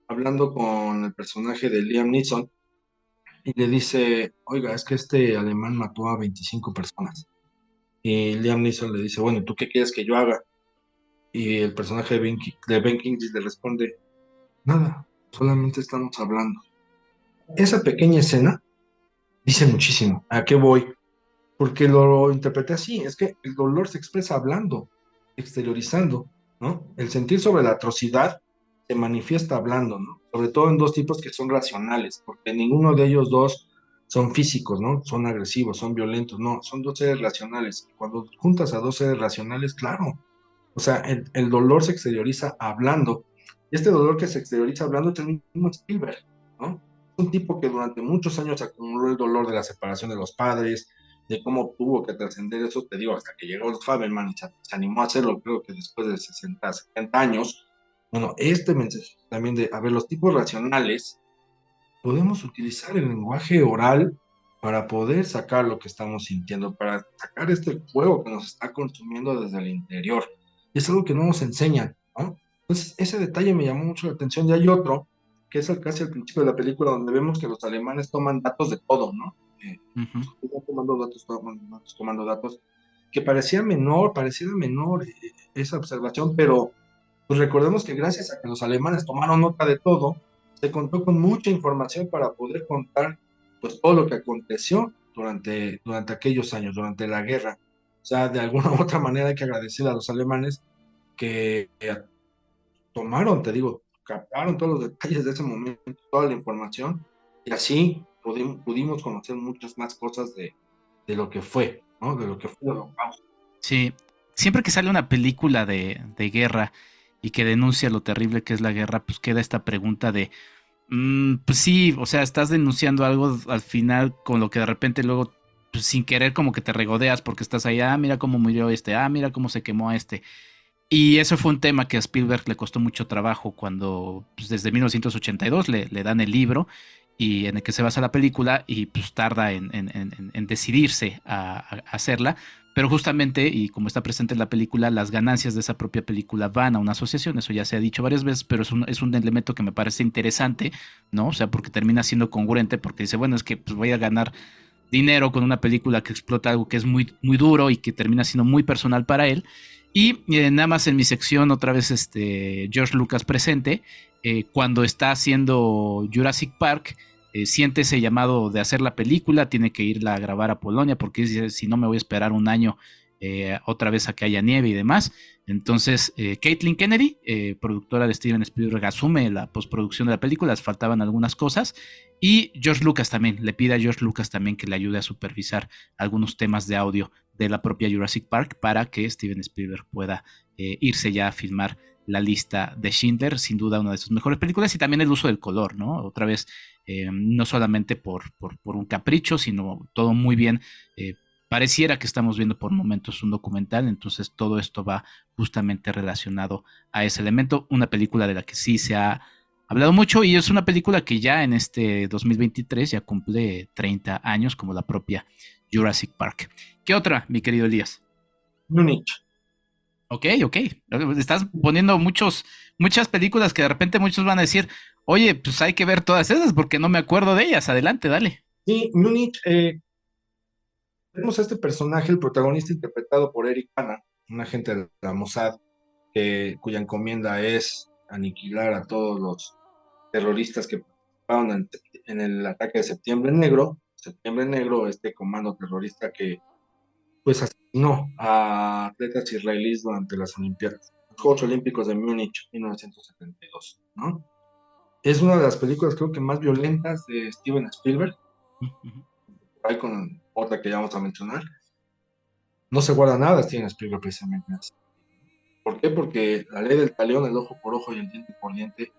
hablando con el personaje de Liam Neeson y le dice, oiga, es que este alemán mató a 25 personas. Y Liam Neeson le dice, bueno, ¿tú qué quieres que yo haga? Y el personaje de Ben Kingsley le responde, nada, solamente estamos hablando. Esa pequeña escena dice muchísimo. ¿A qué voy? Porque lo interpreté así, es que el dolor se expresa hablando, exteriorizando, ¿no? El sentir sobre la atrocidad se manifiesta hablando, ¿no? Sobre todo en dos tipos que son racionales, porque ninguno de ellos dos son físicos, ¿no? Son agresivos, son violentos, no, son dos seres racionales. Cuando juntas a dos seres racionales, claro, o sea, el dolor se exterioriza hablando. Y este dolor que se exterioriza hablando es el mismo Spielberg, ¿no? Es un tipo que durante muchos años acumuló el dolor de la separación de los padres, de cómo tuvo que trascender eso, te digo, hasta que llegó los Fabelman y se animó a hacerlo, creo que después de 60, 70 años. Bueno, este mensaje también de, a ver, los tipos racionales, podemos utilizar el lenguaje oral para poder sacar lo que estamos sintiendo, para sacar este fuego que nos está consumiendo desde el interior. Y es algo que no nos enseñan, ¿no? Entonces, ese detalle me llamó mucho la atención. Y hay otro, que es casi al principio de la película, donde vemos que los alemanes toman datos de todo, ¿no? Ujú. Tomando datos, que pareciera menor esa observación, pero pues recordemos que gracias a que los alemanes tomaron nota de todo, se contó con mucha información para poder contar pues todo lo que aconteció durante aquellos años, durante la guerra. O sea, de alguna u otra manera hay que agradecer a los alemanes que tomaron, te digo, captaron todos los detalles de ese momento, toda la información, y así pudimos conocer muchas más cosas de lo que fue, ¿no? De lo que fue el Holocausto. Sí, siempre que sale una película de guerra y que denuncia lo terrible que es la guerra, pues queda esta pregunta de, pues sí, o sea, estás denunciando algo al final con lo que de repente luego, pues sin querer como que te regodeas porque estás ahí, mira cómo murió este, mira cómo se quemó este. Y eso fue un tema que a Spielberg le costó mucho trabajo cuando, pues desde 1982 le dan el libro y en el que se basa la película y pues tarda en decidirse a hacerla. Pero justamente, y como está presente en la película, las ganancias de esa propia película van a una asociación, eso ya se ha dicho varias veces, pero es un elemento que me parece interesante, ¿no? O sea, porque termina siendo congruente, porque dice, bueno, es que pues voy a ganar dinero con una película que explota algo que es muy duro y que termina siendo muy personal para él. Y nada más en mi sección, otra vez George Lucas presente, cuando está haciendo Jurassic Park, siente ese llamado de hacer la película, tiene que irla a grabar a Polonia porque dice, si no me voy a esperar un año otra vez a que haya nieve y demás. Entonces, Caitlin Kennedy, productora de Steven Spielberg, asume la postproducción de la película, les faltaban algunas cosas. Y George Lucas también, le pide a George Lucas también que le ayude a supervisar algunos temas de audio de la propia Jurassic Park para que Steven Spielberg pueda irse ya a filmar la lista de Schindler, sin duda una de sus mejores películas, y también el uso del color, ¿no? Otra vez, no solamente por un capricho, sino todo muy bien. Pareciera que estamos viendo por momentos un documental, entonces todo esto va justamente relacionado a ese elemento, una película de la que sí se ha hablado mucho y es una película que ya en este 2023 ya cumple 30 años como la propia Jurassic Park. ¿Qué otra, mi querido Elías? Múnich. Ok. Estás poniendo muchas películas que de repente muchos van a decir, oye, pues hay que ver todas esas porque no me acuerdo de ellas. Adelante, dale. Sí, Múnich, vemos a este personaje, el protagonista interpretado por Eric Bana, un agente de la Mossad, cuya encomienda es aniquilar a todos los terroristas que participaron en el ataque de Septiembre Negro. Septiembre Negro, este comando terrorista que pues asesinó a atletas israelíes durante las Olimpiadas, los Juegos Olímpicos de Múnich 1972, ¿no? Es una de las películas creo que más violentas de Steven Spielberg, ahí con otra que ya vamos a mencionar. No se guarda nada Steven Spielberg precisamente así. ¿Por qué? Porque la ley del talión, el ojo por ojo y el diente por diente,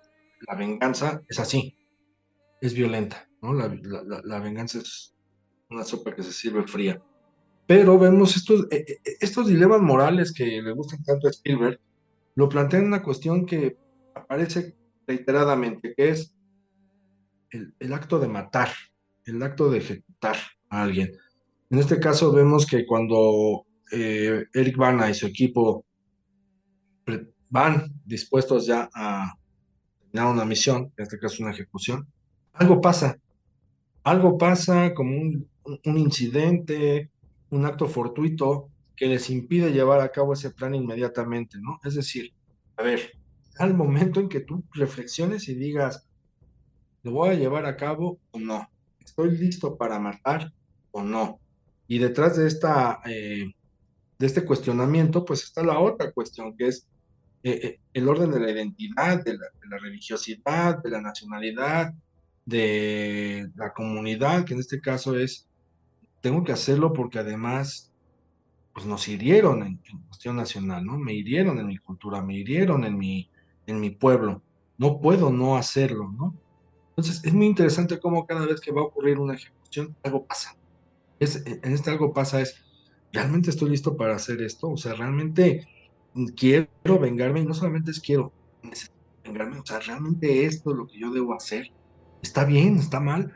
la venganza es así, es violenta, ¿no? La venganza es una sopa que se sirve fría. Pero vemos estos dilemas morales que le gustan tanto a Spielberg, lo plantean una cuestión que aparece reiteradamente, que es el acto de matar, el acto de ejecutar a alguien. En este caso vemos que cuando Eric Bana y su equipo van dispuestos ya a terminar una misión, en este caso una ejecución, algo pasa como un incidente, un acto fortuito que les impide llevar a cabo ese plan inmediatamente, ¿no? Es decir, a ver, al momento en que tú reflexiones y digas, ¿lo voy a llevar a cabo o no? ¿Estoy listo para matar o no? Y detrás de este cuestionamiento, pues está la otra cuestión, que es el orden de la identidad, de la religiosidad, de la nacionalidad, de la comunidad, que en este caso es, tengo que hacerlo porque además, pues nos hirieron en cuestión nacional, ¿no? Me hirieron en mi cultura, me hirieron en mi pueblo, no puedo no hacerlo, ¿no? Entonces, es muy interesante cómo cada vez que va a ocurrir una ejecución, algo pasa. En este algo pasa es, ¿realmente estoy listo para hacer esto? O sea, realmente quiero vengarme y no solamente es quiero, necesito vengarme, o sea, realmente esto es lo que yo debo hacer. ¿Está bien? ¿Está mal?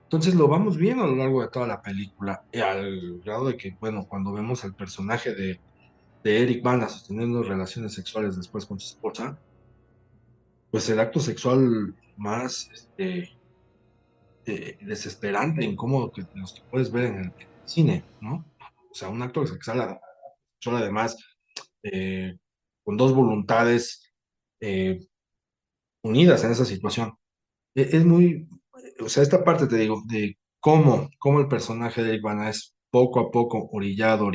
Entonces lo vamos viendo a lo largo de toda la película, al grado de que, bueno, cuando vemos al personaje de Eric Bana sosteniendo relaciones sexuales después con su esposa, pues el acto sexual más desesperante, incómodo que los que puedes ver en el cine, ¿no? O sea, un acto sexual además eh, con dos voluntades eh, unidas en esa situación. Es muy, o sea, esta parte te digo, de cómo el personaje de Eric Bana es poco a poco orillado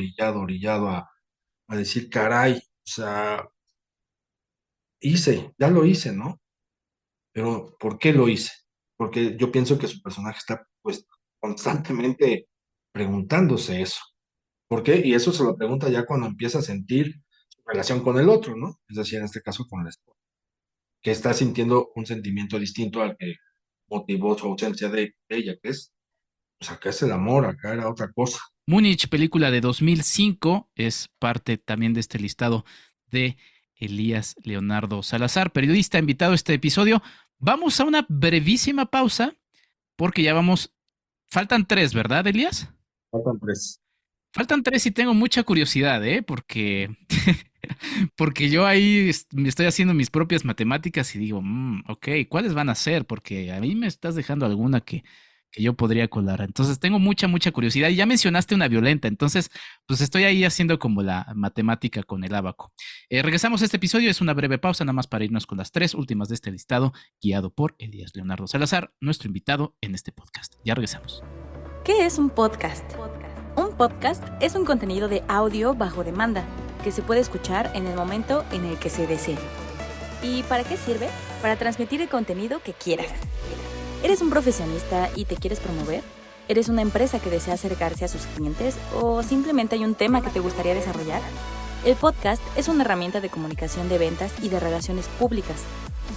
a decir, caray, o sea, ya lo hice, ¿no? Pero ¿por qué lo hice? Porque yo pienso que su personaje está pues constantemente preguntándose eso. ¿Por qué? Y eso se lo pregunta ya cuando empieza a sentir su relación con el otro, ¿no? Es decir, en este caso con el esposo, que está sintiendo un sentimiento distinto al que motivó su ausencia de ella, que es, pues acá es el amor, acá era otra cosa. Múnich, película de 2005, es parte también de este listado de Elías Leonardo Salazar, periodista invitado a este episodio. Vamos a una brevísima pausa porque ya vamos. Faltan 3, ¿verdad, Elías? Faltan 3. Faltan 3 y tengo mucha curiosidad, ¿eh? Porque yo ahí me estoy haciendo mis propias matemáticas y digo, ok, ¿cuáles van a ser? Porque a mí me estás dejando alguna que yo podría colar. Entonces tengo mucha curiosidad. Y ya mencionaste una violenta, entonces pues estoy ahí haciendo como la matemática con el ábaco. Regresamos a este episodio, es una breve pausa nada más para irnos con las 3 últimas de este listado, guiado por Elías Leonardo Salazar, nuestro invitado en este podcast. Ya regresamos. ¿Qué es un podcast? Un podcast es un contenido de audio bajo demanda que se puede escuchar en el momento en el que se desee. ¿Y para qué sirve? Para transmitir el contenido que quieras. ¿Eres un profesionista y te quieres promover? ¿Eres una empresa que desea acercarse a sus clientes o simplemente hay un tema que te gustaría desarrollar? El podcast es una herramienta de comunicación de ventas y de relaciones públicas.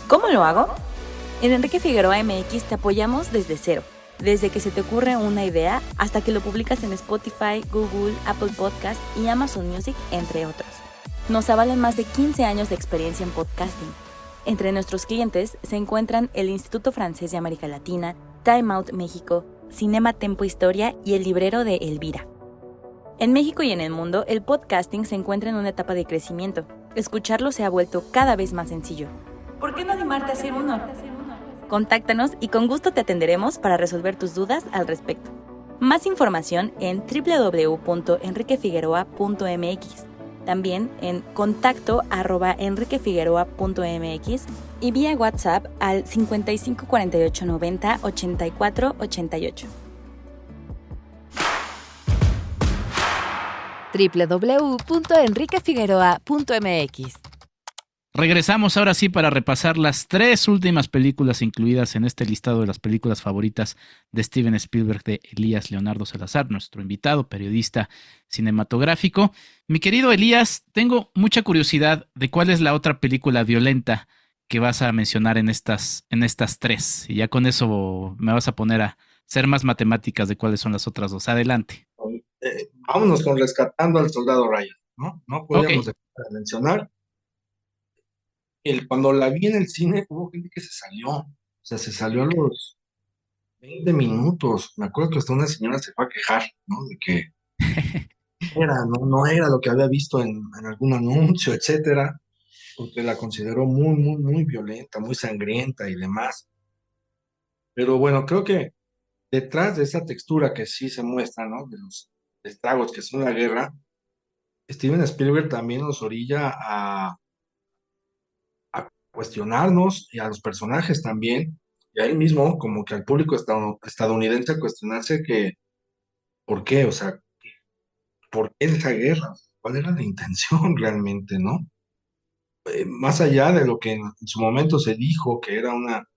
¿Cómo lo hago? En Enrique Figueroa MX te apoyamos desde cero. Desde que se te ocurre una idea hasta que lo publicas en Spotify, Google, Apple Podcast y Amazon Music, entre otros. Nos avalan más de 15 años de experiencia en podcasting. Entre nuestros clientes se encuentran el Instituto Francés de América Latina, Time Out México, Cinema Tempo Historia y el librero de Elvira. En México y en el mundo, el podcasting se encuentra en una etapa de crecimiento. Escucharlo se ha vuelto cada vez más sencillo. ¿Por qué no animarte a hacer uno? Contáctanos y con gusto te atenderemos para resolver tus dudas al respecto. Más información en www.enriquefigueroa.mx, también en contacto@enriquefigueroa.mx y vía WhatsApp al 55 48 90 84 88. www.enriquefigueroa.mx. Regresamos ahora sí para repasar las 3 últimas películas incluidas en este listado de las películas favoritas de Steven Spielberg de Elías Leonardo Salazar, nuestro invitado, periodista cinematográfico. Mi querido Elías, tengo mucha curiosidad de cuál es la otra película violenta que vas a mencionar en estas 3. Y ya con eso me vas a poner a hacer más matemáticas de cuáles son las otras 2. Adelante. Vámonos con Rescatando al Soldado Ryan, ¿no? No podemos Ok. dejar de mencionar. Cuando la vi en el cine, hubo gente que se salió. O sea, se salió a los 20 minutos. Me acuerdo que hasta una señora se fue a quejar, ¿no? De que no era lo que había visto en algún anuncio, etcétera, porque la consideró muy, muy, muy violenta, muy sangrienta y demás. Pero bueno, creo que detrás de esa textura que sí se muestra, ¿no? De los estragos que son la guerra, Steven Spielberg también nos orilla a cuestionarnos y a los personajes también, y a él mismo, como que al público estadounidense a cuestionarse que, ¿por qué? O sea, ¿por qué esa guerra? ¿Cuál era la intención realmente, no? Más allá de lo que en su momento se dijo que era una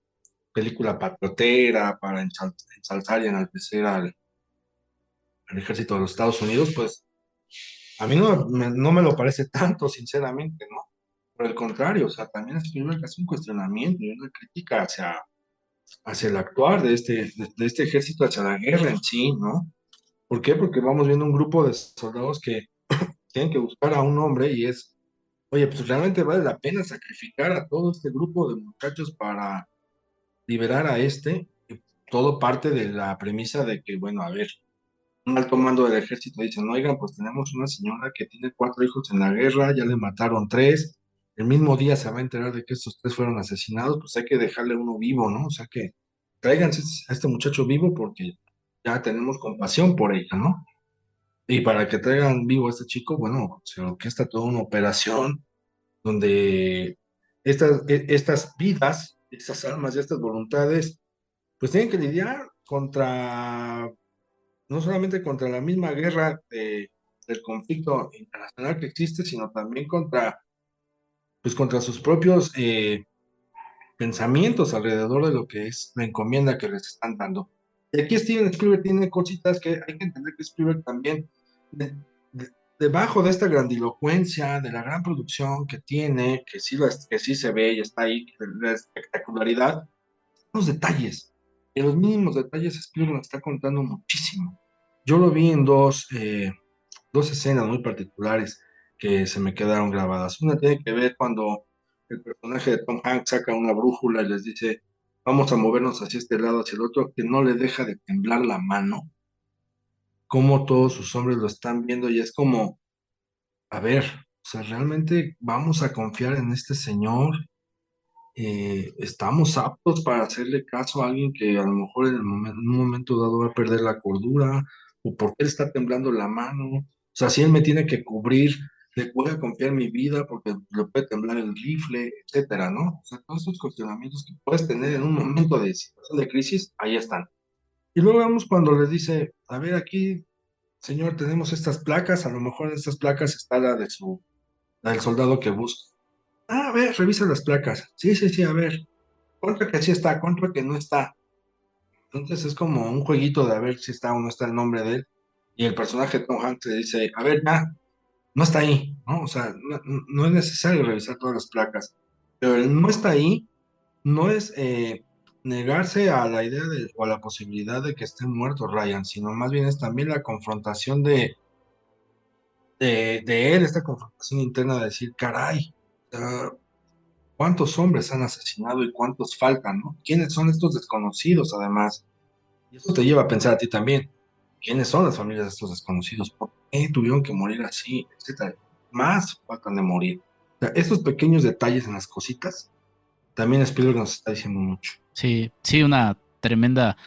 película patriotera para ensalzar y enaltecer al ejército de los Estados Unidos, pues a mí no me lo parece tanto, sinceramente, ¿no? Por el contrario, o sea, también Spielberg hace un cuestionamiento y una crítica hacia el actuar de este ejército, hacia la guerra en sí, ¿no? ¿Por qué? Porque vamos viendo un grupo de soldados que tienen que buscar a un hombre y es, oye, pues realmente vale la pena sacrificar a todo este grupo de muchachos para liberar a este. Y todo parte de la premisa de que, bueno, a ver, un alto mando del ejército dicen, oigan, pues tenemos una señora que tiene 4 hijos en la guerra, ya le mataron 3, el mismo día se va a enterar de que estos 3 fueron asesinados, pues hay que dejarle uno vivo, ¿no? O sea que tráiganse a este muchacho vivo porque ya tenemos compasión por ella, ¿no? Y para que traigan vivo a este chico, bueno, se orquesta toda una operación donde estas vidas, estas almas y estas voluntades, pues tienen que lidiar no solamente contra la misma guerra del conflicto internacional que existe, sino también pues contra sus propios pensamientos alrededor de lo que es la encomienda que les están dando. Y aquí Steven Spielberg tiene cositas que hay que entender que Spielberg también, de- debajo de esta grandilocuencia, de la gran producción que tiene, que sí se ve y está ahí, la espectacularidad, los detalles. En los mínimos detalles Spielberg nos está contando muchísimo. Yo lo vi en dos escenas muy particulares que se me quedaron grabadas. Una tiene que ver cuando el personaje de Tom Hanks saca una brújula y les dice, vamos a movernos hacia este lado, hacia el otro, que no le deja de temblar la mano, como todos sus hombres lo están viendo y es como, a ver, o sea, realmente vamos a confiar en este señor. Estamos aptos para hacerle caso a alguien que a lo mejor en un momento dado va a perder la cordura, o por qué le está temblando la mano. O sea, si él me tiene que cubrir, le voy a confiar mi vida porque le puede temblar el rifle, etcétera, ¿no? O sea, todos esos cuestionamientos que puedes tener en un momento de situación de crisis, ahí están. Y luego vemos cuando le dice, a ver, aquí, señor, tenemos estas placas, a lo mejor en estas placas está la del soldado que busca. Ah, a ver, revisa las placas. Sí, sí, sí, a ver. Contra que sí está, contra que no está. Entonces es como un jueguito de a ver si está o no está el nombre de él. Y el personaje de Tom Hanks le dice, a ver, ya, no está ahí, ¿no? O sea, no es necesario revisar todas las placas. Pero el no está ahí no es negarse a la idea o a la posibilidad de que esté muerto Ryan, sino más bien es también la confrontación de él, esta confrontación interna de decir, caray, ¿cuántos hombres han asesinado y cuántos faltan, no? ¿Quiénes son estos desconocidos, además? Y eso te lleva a pensar a ti también. quiénes son las familias de estos desconocidos, por qué tuvieron que morir así, etcétera. Más faltan de morir. O sea, estos pequeños detalles en las cositas, también Spielberg nos está diciendo mucho. Sí, sí, una tremenda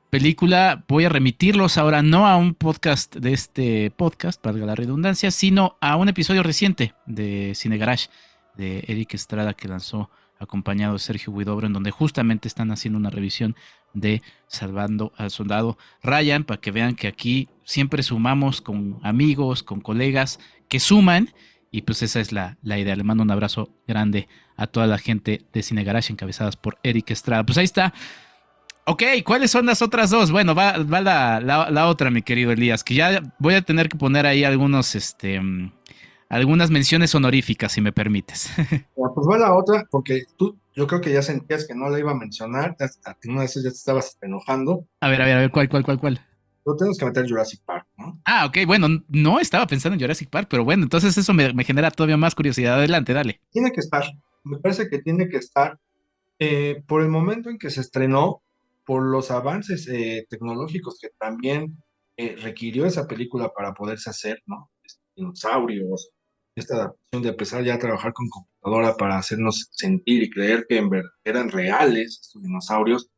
película. Voy a remitirlos ahora no a un podcast de este podcast, valga la redundancia, sino a un episodio reciente de Cine Garage de Eric Estrada que lanzó acompañado de Sergio Huidobro, en donde justamente están haciendo una revisión de Salvando al Soldado Ryan, para que vean que aquí siempre sumamos con amigos, con colegas que suman, y pues esa es la idea. Le mando un abrazo grande a toda la gente de Cine Garage encabezadas por Eric Estrada. Pues ahí está. Ok, ¿cuáles son las otras dos? Bueno, va la otra, mi querido Elías, que ya voy a tener que poner ahí algunas menciones honoríficas, si me permites. Bueno, pues va la otra, porque yo creo que ya sentías que no la iba a mencionar, en una de esas ya te estabas enojando. A ver, ¿cuál? Pero tenemos que meter Jurassic Park, ¿no? Ah, ok, bueno, no estaba pensando en Jurassic Park, pero bueno, entonces eso me genera todavía más curiosidad. Adelante, dale. Tiene que estar, me parece que tiene que estar, por el momento en que se estrenó, por los avances tecnológicos que también requirió esa película para poderse hacer, ¿no? Dinosaurios, esta adaptación de empezar ya a trabajar con computadora para hacernos sentir y creer que en verdad eran reales estos dinosaurios,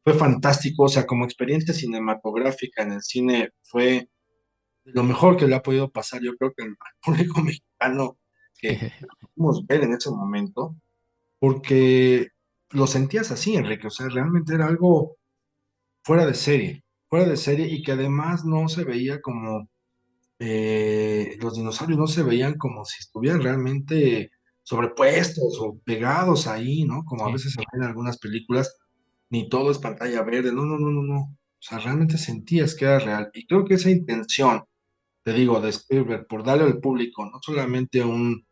fue fantástico. O sea, como experiencia cinematográfica en el cine fue lo mejor que le ha podido pasar, yo creo que al público mexicano que pudimos ver en ese momento, porque lo sentías así, Enrique. O sea, realmente era algo fuera de serie, y que además no se veía como, los dinosaurios no se veían como si estuvieran realmente sobrepuestos o pegados ahí, ¿no? Como a Sí. veces se ve en algunas películas, ni todo es pantalla verde, no, no, no, no, no. O sea, realmente sentías que era real. Y creo que esa intención, te digo, de Spielberg, por darle al público no solamente un,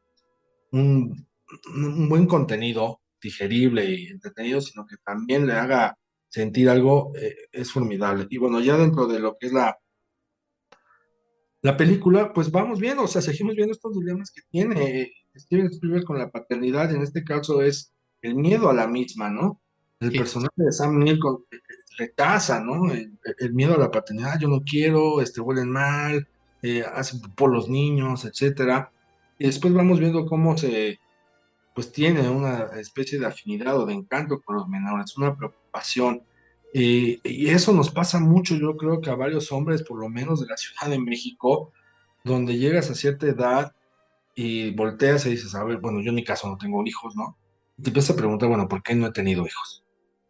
un buen contenido digerible y entretenido, sino que también le haga sentir algo, es formidable. Y bueno, ya dentro de lo que es la película, pues vamos viendo, o sea, seguimos viendo estos dilemas que tiene Steven Spielberg con la paternidad. En este caso es el miedo a la misma, ¿no? El Sí. personaje de Sam Neill rechaza, ¿no? El miedo a la paternidad, yo no quiero, huelen mal, hacen por los niños, etcétera. Y después vamos viendo cómo pues tiene una especie de afinidad o de encanto con los menores, una preocupación. Y eso nos pasa mucho, yo creo que a varios hombres, por lo menos de la Ciudad de México, donde llegas a cierta edad y volteas y dices, a ver, bueno, yo en mi caso no tengo hijos, ¿no? Y te empiezas a preguntar, bueno, ¿por qué no he tenido hijos?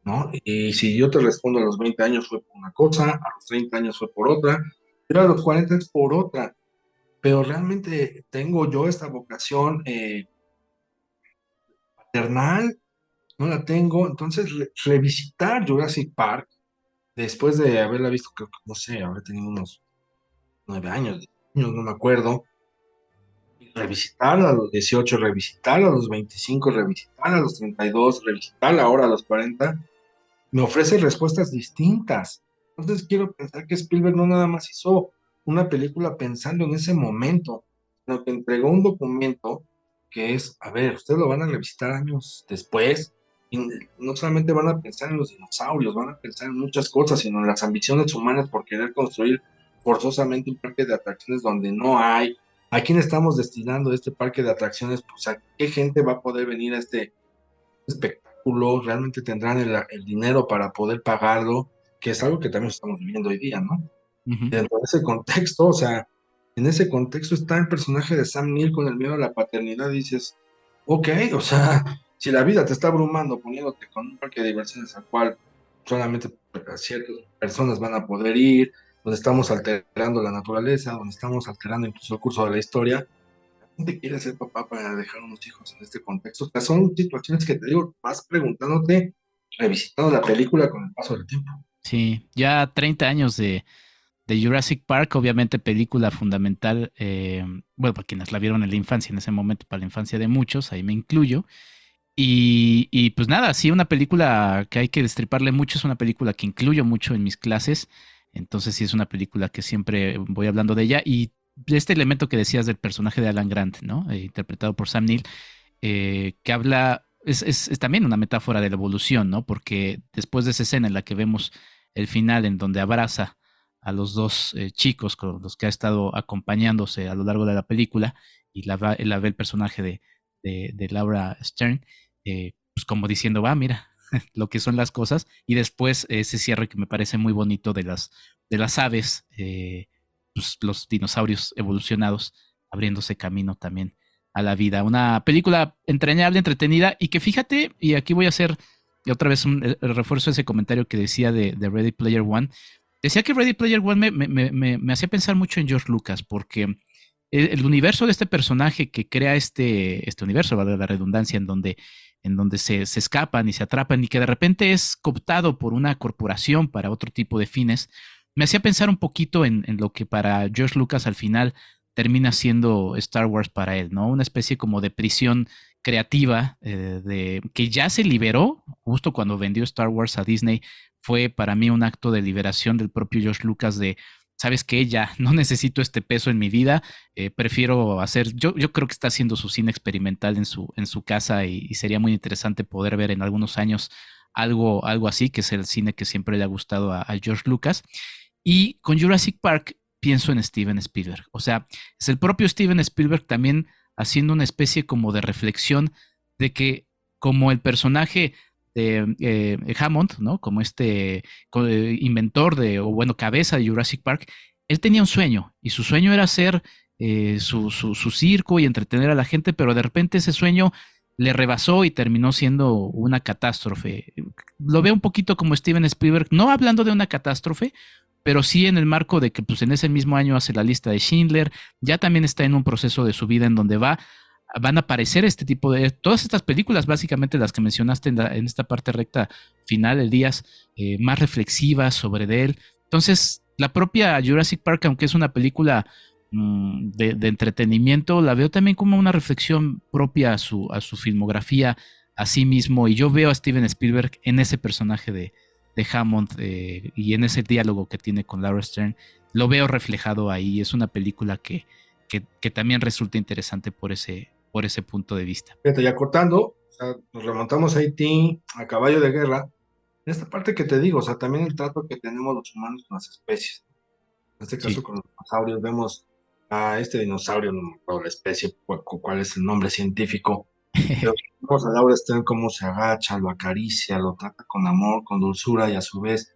¿No? Y si yo te respondo a los 20 años fue por una cosa, a los 30 años fue por otra, pero a los 40 es por otra. Pero realmente tengo yo esta vocación paternal, no la tengo. Entonces, revisitar Jurassic Park, después de haberla visto, creo que, no sé, habré tenido unos 9 años, 10 años, no me acuerdo, y revisitarla a los 18, revisitarla a los 25, revisitarla a los 32, revisitarla ahora a los 40, me ofrece respuestas distintas. Entonces, quiero pensar que Spielberg no nada más hizo una película pensando en ese momento, sino que entregó un documento que es, a ver, ustedes lo van a revisitar años después, y no solamente van a pensar en los dinosaurios, van a pensar en muchas cosas, sino en las ambiciones humanas por querer construir forzosamente un parque de atracciones donde no hay. ¿A quién estamos destinando este parque de atracciones? Pues a qué gente va a poder venir a este espectáculo. ¿Realmente tendrán el dinero para poder pagarlo? Que es algo que también estamos viviendo hoy día, ¿no? Uh-huh. Dentro de ese contexto, o sea, en ese contexto está el personaje de Sam Neill con el miedo a la paternidad. Dices, ok, o sea, si la vida te está abrumando poniéndote con un parque de diversiones al cual solamente ciertas personas van a poder ir, donde estamos alterando la naturaleza, donde estamos alterando incluso el curso de la historia, ¿dónde quieres ser papá para dejar unos hijos en este contexto? O sea, son situaciones que te digo, vas preguntándote, revisitando la película con el paso del tiempo. Sí, ya 30 años de Jurassic Park, obviamente película fundamental, bueno, para quienes la vieron en la infancia, en ese momento, para la infancia de muchos, ahí me incluyo. Y pues nada, sí, una película que hay que destriparle mucho, es una película que incluyo mucho en mis clases, entonces sí es una película que siempre voy hablando de ella. Y este elemento que decías del personaje de Alan Grant, ¿no? Interpretado por Sam Neill, que habla, es también una metáfora de la evolución, ¿no? Porque después de esa escena en la que vemos el final en donde abraza a los dos chicos con los que ha estado acompañándose a lo largo de la película, y la ve el personaje de Laura Stern, pues como diciendo, va, mira, lo que son las cosas, y después ese cierre que me parece muy bonito de las aves, pues, los dinosaurios evolucionados abriéndose camino también a la vida. Una película entrañable, entretenida, y que fíjate, y aquí voy a hacer otra vez el refuerzo de ese comentario que decía de Ready Player One. Decía que Ready Player One me hacía pensar mucho en George Lucas, porque el universo de este personaje que crea este universo, vale la redundancia, en donde se escapan y se atrapan y que de repente es cooptado por una corporación para otro tipo de fines, me hacía pensar un poquito en lo que para George Lucas al final termina siendo Star Wars para él, ¿no? Una especie como de prisión creativa que ya se liberó justo cuando vendió Star Wars a Disney. Fue para mí un acto de liberación del propio George Lucas de, ¿sabes qué? Ya no necesito este peso en mi vida, prefiero hacer, yo creo que está haciendo su cine experimental en su casa, y sería muy interesante poder ver en algunos años algo así, que es el cine que siempre le ha gustado a George Lucas. Y con Jurassic Park pienso en Steven Spielberg. O sea, es el propio Steven Spielberg también haciendo una especie como de reflexión de que como el personaje de Hammond, ¿no? Como inventor o bueno, cabeza de Jurassic Park, él tenía un sueño, y su sueño era hacer su circo y entretener a la gente, pero de repente ese sueño le rebasó y terminó siendo una catástrofe. Lo veo un poquito como Steven Spielberg, no hablando de una catástrofe, pero sí en el marco de que pues en ese mismo año hace la lista de Schindler, ya también está en un proceso de su vida en donde van a aparecer este tipo de, todas estas películas, básicamente las que mencionaste en esta parte recta final, Elías, más reflexivas sobre de él. Entonces, la propia Jurassic Park, aunque es una película de entretenimiento, la veo también como una reflexión propia a su filmografía, a sí mismo, y yo veo a Steven Spielberg en ese personaje de Hammond, y en ese diálogo que tiene con Laura Stern, lo veo reflejado ahí. Es una película que también resulta interesante por ese punto de vista. Fíjate, ya cortando, o sea, nos remontamos a Haití, a Caballo de Guerra, en esta parte que te digo, o sea, también el trato que tenemos los humanos con las especies. En este caso Sí. con los dinosaurios, vemos a este dinosaurio, no me acuerdo la especie, cuál es el nombre científico, pero vemos a Laura Stern cómo se agacha, lo acaricia, lo trata con amor, con dulzura, y a su vez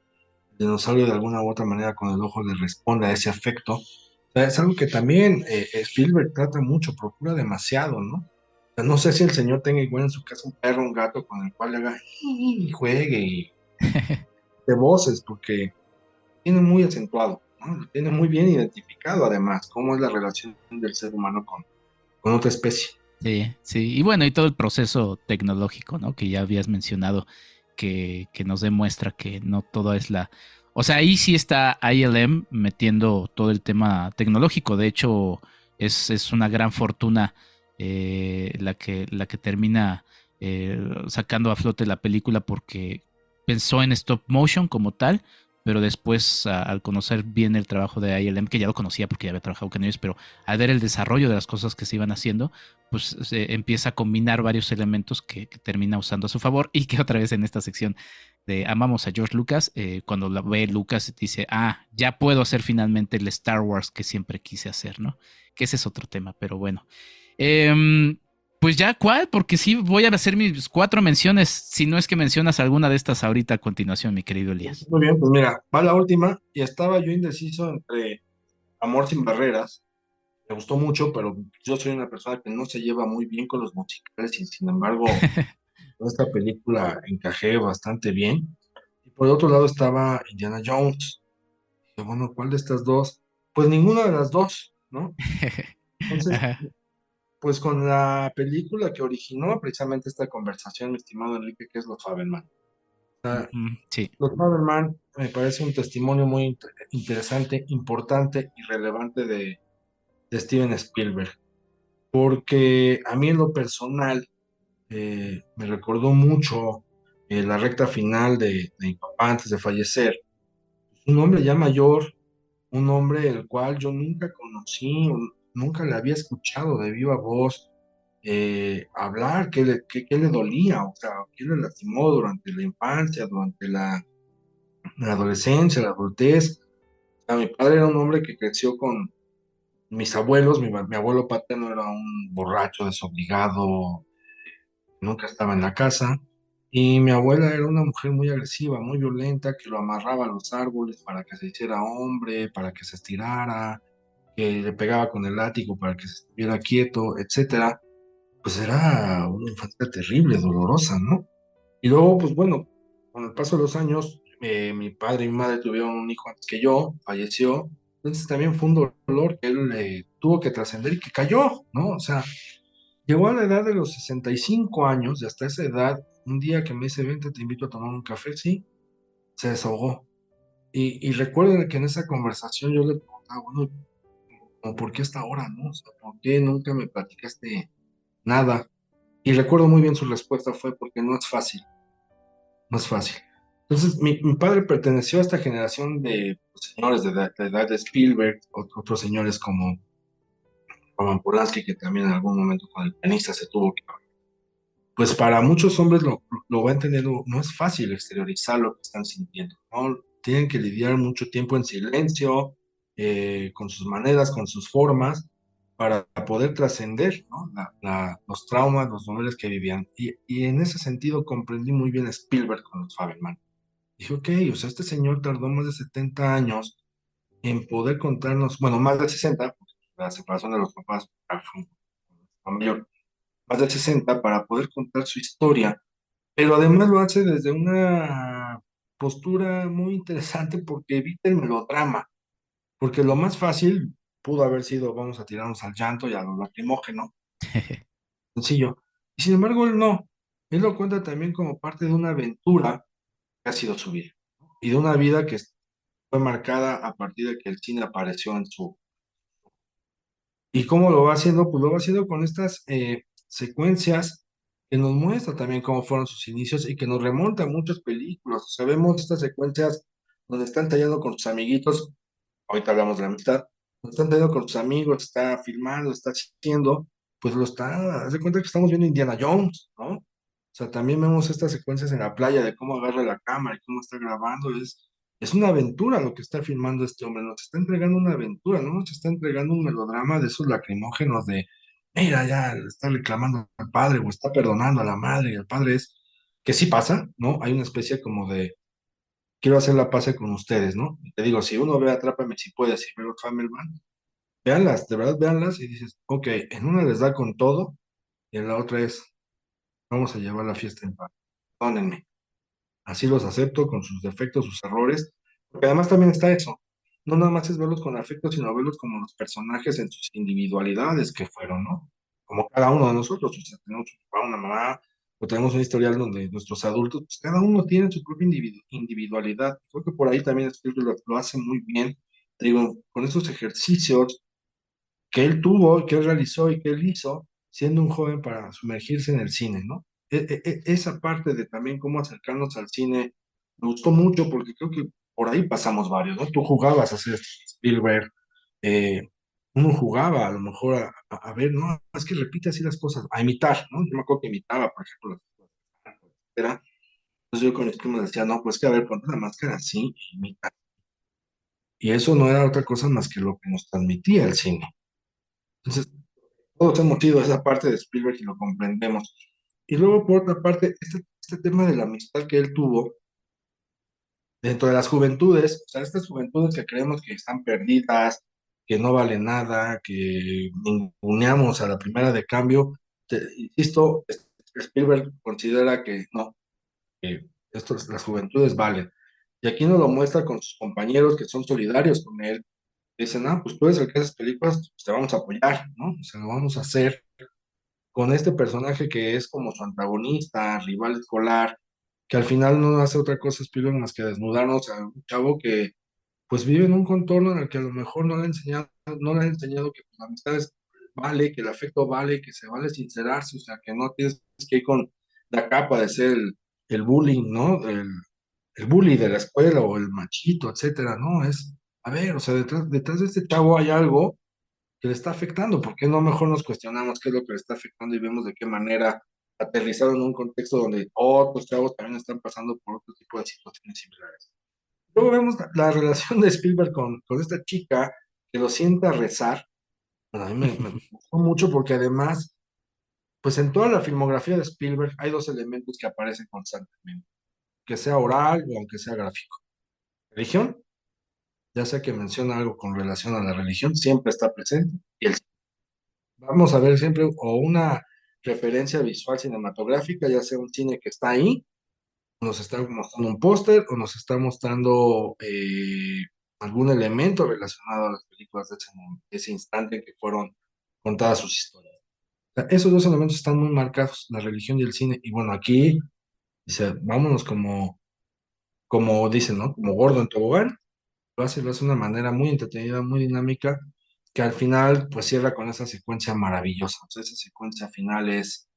el dinosaurio de alguna u otra manera con el ojo le responde a ese afecto. O sea, es algo que también Spielberg trata mucho, procura demasiado, ¿no? O sea, no sé si el señor tenga igual en su casa un perro, un gato con el cual le haga y juegue y de voces, porque tiene muy acentuado, ¿no? Lo tiene muy bien identificado además, cómo es la relación del ser humano con otra especie. Sí, sí, y bueno, y todo el proceso tecnológico, ¿no? Que ya habías mencionado, que nos demuestra que no todo es o sea, ahí sí está ILM metiendo todo el tema tecnológico. De hecho, es una gran fortuna la que termina sacando a flote la película, porque pensó en stop motion como tal, pero después al conocer bien el trabajo de ILM, que ya lo conocía porque ya había trabajado con ellos, pero al ver el desarrollo de las cosas que se iban haciendo, pues se empieza a combinar varios elementos que termina usando a su favor, y que otra vez en esta sección de amamos a George Lucas, cuando la ve Lucas dice, ya puedo hacer finalmente el Star Wars que siempre quise hacer, ¿no? Que ese es otro tema, pero bueno. Pues ya, ¿cuál? Porque sí voy a hacer mis 4 menciones, si no es que mencionas alguna de estas ahorita a continuación, mi querido Elías. Muy bien, pues mira, va la última, y estaba yo indeciso entre Amor sin barreras, me gustó mucho, pero yo soy una persona que no se lleva muy bien con los musicales, y sin embargo, en esta película encajé bastante bien. Y por otro lado estaba Indiana Jones. Y bueno, ¿cuál de estas dos? Pues ninguna de las dos, ¿no? Entonces, Ajá. pues con la película que originó precisamente esta conversación, mi estimado Enrique, que es Los Fabelman. Ujú, sí. Los Fabelman me parece un testimonio muy interesante, importante y relevante de Steven Spielberg, porque a mí en lo personal me recordó mucho la recta final de mi papá antes de fallecer. Un hombre ya mayor, un hombre el cual yo nunca conocí, nunca le había escuchado de viva voz hablar, qué le dolía, o sea, qué le lastimó durante la infancia, durante la adolescencia, la adultez. Mi padre era un hombre que creció con mis abuelos. Mi abuelo paterno era un borracho desobligado, nunca estaba en la casa. Y mi abuela era una mujer muy agresiva, muy violenta, que lo amarraba a los árboles para que se hiciera hombre, para que se estirara, que le pegaba con el látigo para que se estuviera quieto, etcétera. Pues era una infancia terrible, dolorosa, ¿no? Y luego, pues bueno, con el paso de los años, mi padre y mi madre tuvieron un hijo antes que yo, falleció. Entonces también fue un dolor que él tuvo que trascender y que cayó, ¿no? O sea, llegó a la edad de los 65 años, y hasta esa edad, un día que me dice, vente, te invito a tomar un café, sí, se desahogó. Y recuerdo que en esa conversación yo le preguntaba, bueno, como, ¿por qué hasta ahora, no? O sea, ¿por qué nunca me platicaste nada? Y recuerdo muy bien su respuesta fue porque no es fácil, no es fácil. Entonces, mi padre perteneció a esta generación de pues, señores de edad de Spielberg, otros señores como Roman Polanski, que también en algún momento con el pianista se tuvo que... Pues para muchos hombres lo va entendiendo, no es fácil exteriorizar lo que están sintiendo, ¿no? Tienen que lidiar mucho tiempo en silencio, con sus maneras, con sus formas, para poder trascender, ¿no? Los traumas, los dolores que vivían. Y en ese sentido comprendí muy bien a Spielberg con los Fabelman. Dije, ok, o sea, este señor tardó más de 70 años en poder contarnos, bueno, más de 60, porque la separación de los papás fue mayor, más de 60 para poder contar su historia, pero además lo hace desde una postura muy interesante porque evita el melodrama, porque lo más fácil pudo haber sido vamos a tirarnos al llanto y a lo lacrimógeno, sencillo, y sin embargo él no, él lo cuenta también como parte de una aventura que ha sido su vida, y de una vida que fue marcada a partir de que el cine apareció en su... ¿Y cómo lo va haciendo? Pues lo va haciendo con estas secuencias que nos muestra también cómo fueron sus inicios y que nos remonta a muchas películas. O sea, vemos estas secuencias donde están tallando con sus amiguitos, ahorita hablamos de la amistad, donde están tallando con sus amigos, está filmando, está haciendo, pues lo está, haz de cuenta que estamos viendo Indiana Jones, ¿no? O sea, también vemos estas secuencias en la playa de cómo agarra la cámara y cómo está grabando, es una aventura lo que está filmando este hombre, nos está entregando una aventura, no nos está entregando un melodrama de esos lacrimógenos de, mira, ya le está reclamando al padre o está perdonando a la madre y el padre es, que sí pasa, ¿no? Hay una especie como de, quiero hacer la paz con ustedes, ¿no? Y te digo, si uno ve Atrápame si puedes y ve los Fabelman, véanlas, de verdad véanlas y dices, ok, en una les da con todo y en la otra es, vamos a llevar la fiesta en paz, perdónenme. Así los acepto con sus defectos, sus errores, porque además también está eso. No nada más es verlos con afecto, sino verlos como los personajes en sus individualidades que fueron, ¿no? Como cada uno de nosotros, o sea, tenemos un papá, una mamá, o tenemos un historial donde nuestros adultos, pues cada uno tiene su propia individualidad. Creo que por ahí también Spielberg lo hace muy bien. Te digo, con esos ejercicios que él tuvo, que él realizó y que él hizo siendo un joven para sumergirse en el cine, ¿no? Esa parte de también cómo acercarnos al cine me gustó mucho porque creo que por ahí pasamos varios, ¿no? Tú jugabas a ser Spielberg, eh, uno jugaba a lo mejor a ver, no, es que repite así las cosas, a imitar, ¿no? Yo me acuerdo que imitaba, por ejemplo, era, entonces yo con mis primos decía, no, pues que a ver, ponte la máscara así y imita. Y eso no era otra cosa más que lo que nos transmitía el cine. Entonces, todos hemos ido a esa parte de Spielberg y lo comprendemos. Y luego, por otra parte, este tema de la amistad que él tuvo dentro de las juventudes, o sea, estas juventudes que creemos que están perdidas, que no valen nada, que ninguneamos a la primera de cambio, insisto, Spielberg considera que no, que las juventudes valen. Y aquí nos lo muestra con sus compañeros que son solidarios con él. Dicen, ah, pues tú eres el que haces películas, pues te vamos a apoyar, ¿no? O sea, lo vamos a hacer con este personaje que es como su antagonista, rival escolar, que al final no hace otra cosa Spielberg más que desnudarnos a un chavo que pues vive en un contorno en el que a lo mejor no le han enseñado que pues, la amistad vale, que el afecto vale, que se vale sincerarse, o sea, que no tienes que ir con la capa de ser el bullying, ¿no? El bully de la escuela o el machito, etcétera, ¿no? A ver, o sea, detrás de este chavo hay algo que le está afectando. ¿Por qué no mejor nos cuestionamos qué es lo que le está afectando y vemos de qué manera aterrizado en un contexto donde otros chavos también están pasando por otro tipo de situaciones similares? Luego vemos la relación de Spielberg con esta chica que lo sienta rezar. Bueno, a mí me gustó mucho porque además, pues en toda la filmografía de Spielberg hay dos elementos que aparecen constantemente, que sea oral o aunque sea gráfico. Religión, ya sea que menciona algo con relación a la religión, siempre está presente. Y vamos a ver siempre o una referencia visual cinematográfica, ya sea un cine que está ahí, nos está mostrando un póster o nos está mostrando algún elemento relacionado a las películas de ese instante que fueron contadas sus historias. O sea, esos dos elementos están muy marcados, la religión y el cine. Y bueno, aquí dice, vámonos como dicen, ¿no? Como gordo en tobogán. Lo hace de una manera muy entretenida, muy dinámica, que al final pues cierra con esa secuencia maravillosa. O sea, esa secuencia final es,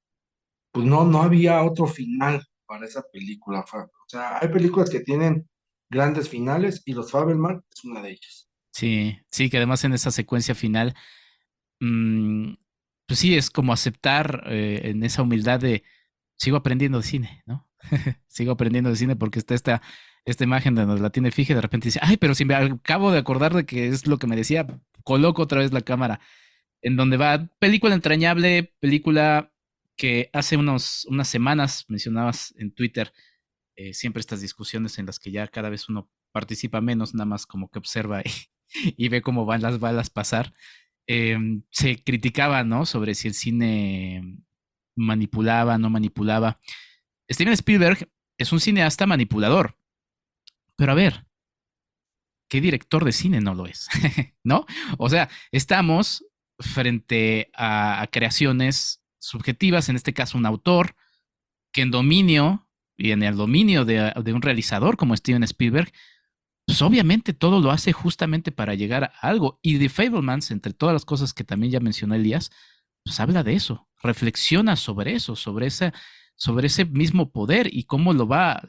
pues no había otro final para esa película. O sea, hay películas que tienen grandes finales y Los Fabelman es una de ellas. Sí, sí, que además en esa secuencia final, mm, pues sí, es como aceptar en esa humildad de sigo aprendiendo de cine, ¿no? Sigo aprendiendo de cine porque está esta imagen de donde la tiene fija y de repente dice, ay, pero si me acabo de acordar de que es lo que me decía, coloco otra vez la cámara en donde va película entrañable, película que hace unas semanas mencionabas en Twitter, siempre estas discusiones en las que ya cada vez uno participa menos, nada más como que observa y, y ve cómo van las balas pasar. Se criticaba, ¿no? Sobre si el cine manipulaba, no manipulaba. Steven Spielberg es un cineasta manipulador, pero a ver, ¿qué director de cine no lo es? ¿No? O sea, estamos frente a creaciones subjetivas, en este caso un autor, que en dominio y en el dominio de un realizador como Steven Spielberg, pues obviamente todo lo hace justamente para llegar a algo. Y The Fablemans, entre todas las cosas que también ya mencionó Elías, pues habla de eso, reflexiona sobre eso, sobre ese mismo poder y cómo lo va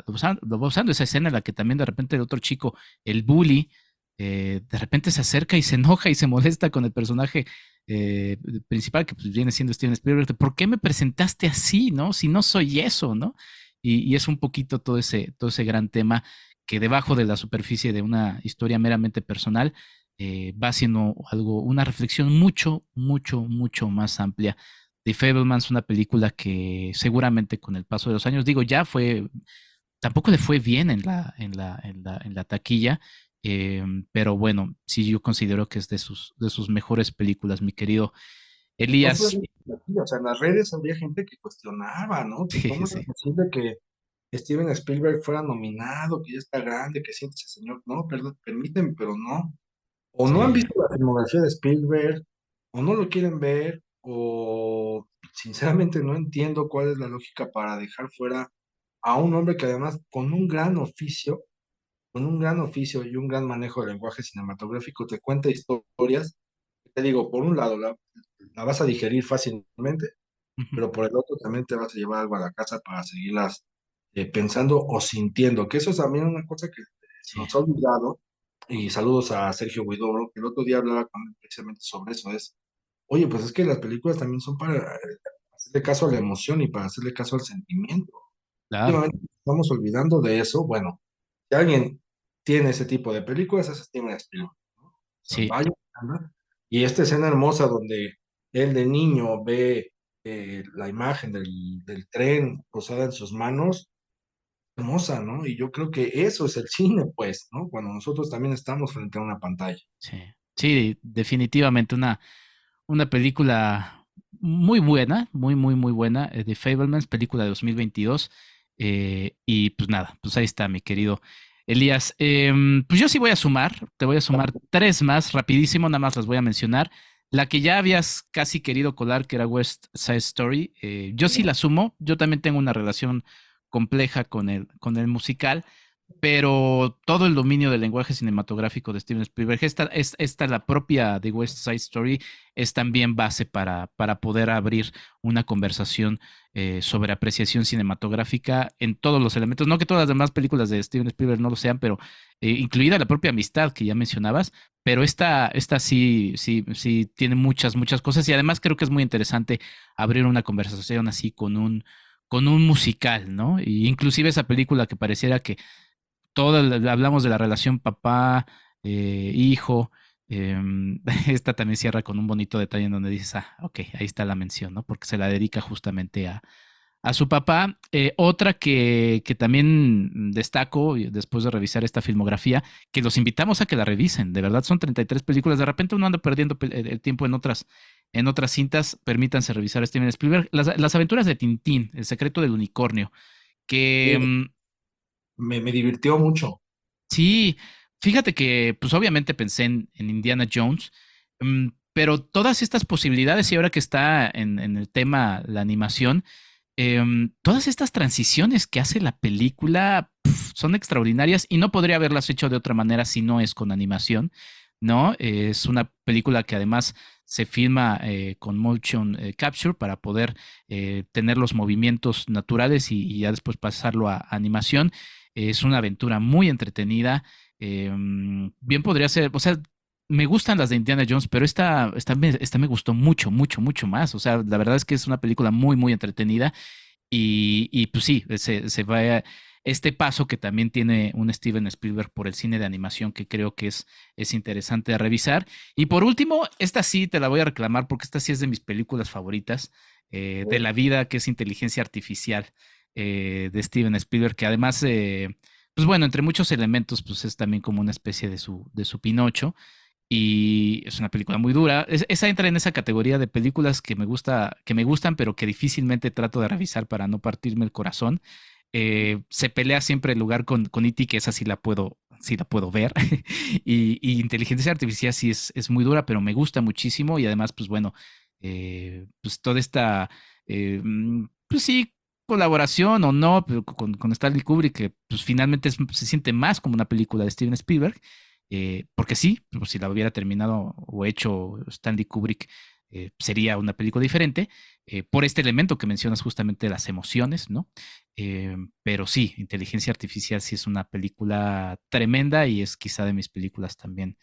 usando. Esa escena en la que también de repente el otro chico, el bully, de repente se acerca y se enoja y se molesta con el personaje principal, que pues viene siendo Steven Spielberg. De, ¿por qué me presentaste así, no? Si no soy eso, ¿no? Y es un poquito todo ese gran tema que debajo de la superficie de una historia meramente personal va haciendo algo, una reflexión mucho más amplia. The Fabelmans, una película que seguramente con el paso de los años, digo, tampoco le fue bien en la taquilla, pero bueno, sí yo considero que es de sus mejores películas, mi querido No solo Elías. aquí, o sea, en las redes había gente que cuestionaba, ¿no? Que Sí, cómo era sí, posible que Steven Spielberg fuera nominado, que ya está grande, que siente ese señor. No, perdón, permíteme, pero no. O no han sí, visto la filmografía de Spielberg, o no lo quieren ver, o sinceramente no entiendo cuál es la lógica para dejar fuera a un hombre que además con un gran oficio y un gran manejo del lenguaje cinematográfico te cuenta historias. Te digo, por un lado, la vas a digerir fácilmente, ujú, pero por el otro también te vas a llevar algo a la casa para seguirlas pensando o sintiendo, que eso es también una cosa que se sí, nos ha olvidado, y saludos a Sergio Huidobro, que el otro día hablaba con él precisamente sobre eso, oye, pues es que las películas también son para hacerle caso a la emoción y para hacerle caso al sentimiento. claro, Últimamente estamos olvidando de eso, bueno, si alguien tiene ese tipo de películas, es Steven Spielberg, ¿no? O sea, sí. vaya, anda. Y esta escena hermosa donde él de niño ve la imagen del tren posada en sus manos, hermosa, ¿no? Y yo creo que eso es el cine, pues, ¿no? Cuando nosotros también estamos frente a una pantalla. Sí, sí, definitivamente una película muy buena, muy buena, The Fabelmans, película de 2022. Y pues nada, pues ahí está, mi querido Elías. Pues yo sí voy a sumar, te voy a sumar tres más, rapidísimo, nada más las voy a mencionar. La que ya habías casi querido colar, que era West Side Story, yo sí la sumo, yo también tengo una relación compleja con el musical, pero todo el dominio del lenguaje cinematográfico de Steven Spielberg, esta la propia de West Side Story, es también base para poder abrir una conversación sobre apreciación cinematográfica en todos los elementos. No que todas las demás películas de Steven Spielberg no lo sean, pero incluida la propia amistad que ya mencionabas, pero esta sí tiene muchas cosas y además creo que es muy interesante abrir una conversación así con un musical, ¿no? Y inclusive esa película que pareciera que hablamos de la relación papá, hijo. Esta también cierra con un bonito detalle en donde dices, ok, ahí está la mención, ¿no? Porque se la dedica justamente a su papá. Otra que también destaco después de revisar esta filmografía, que los invitamos a que la revisen. De verdad, son 33 películas. De repente uno anda perdiendo el tiempo en otras cintas. Permítanse revisar a Steven Spielberg. Las aventuras de Tintín, El secreto del unicornio, que Sí, me divirtió mucho. sí, fíjate que pues obviamente pensé en Indiana Jones, pero todas estas posibilidades y ahora que está en el tema la animación, todas estas transiciones que hace la película son extraordinarias y no podría haberlas hecho de otra manera si no es con animación, ¿no? Es una película que además se filma con motion capture para poder tener los movimientos naturales y ya después pasarlo a animación. Es una aventura muy entretenida. Bien podría ser, o sea, me gustan las de Indiana Jones, pero esta me gustó mucho, mucho, mucho más. O sea, la verdad es que es una película muy, muy entretenida. Y pues sí, se va a este paso que también tiene un Steven Spielberg por el cine de animación que creo que es interesante de revisar. Y por último, esta sí te la voy a reclamar porque esta sí es de mis películas favoritas de la vida, que es Inteligencia Artificial de Steven Spielberg, que además, pues bueno, entre muchos elementos, pues es también como una especie de su Pinocho. Y es una película muy dura. Esa entra en esa categoría de películas que me gustan, pero que difícilmente trato de revisar para no partirme el corazón. Se pelea siempre el lugar con E.T., que esa sí la puedo ver. Y Inteligencia Artificial sí es muy dura, pero me gusta muchísimo. Y además, pues bueno, pues toda esta, pues sí, colaboración o no, pero con Stanley Kubrick, que pues finalmente se siente más como una película de Steven Spielberg. Porque sí, pues, si la hubiera terminado o hecho Stanley Kubrick, sería una película diferente, por este elemento que mencionas justamente las emociones, ¿no? Pero sí, Inteligencia Artificial sí es una película tremenda y es quizá de mis películas también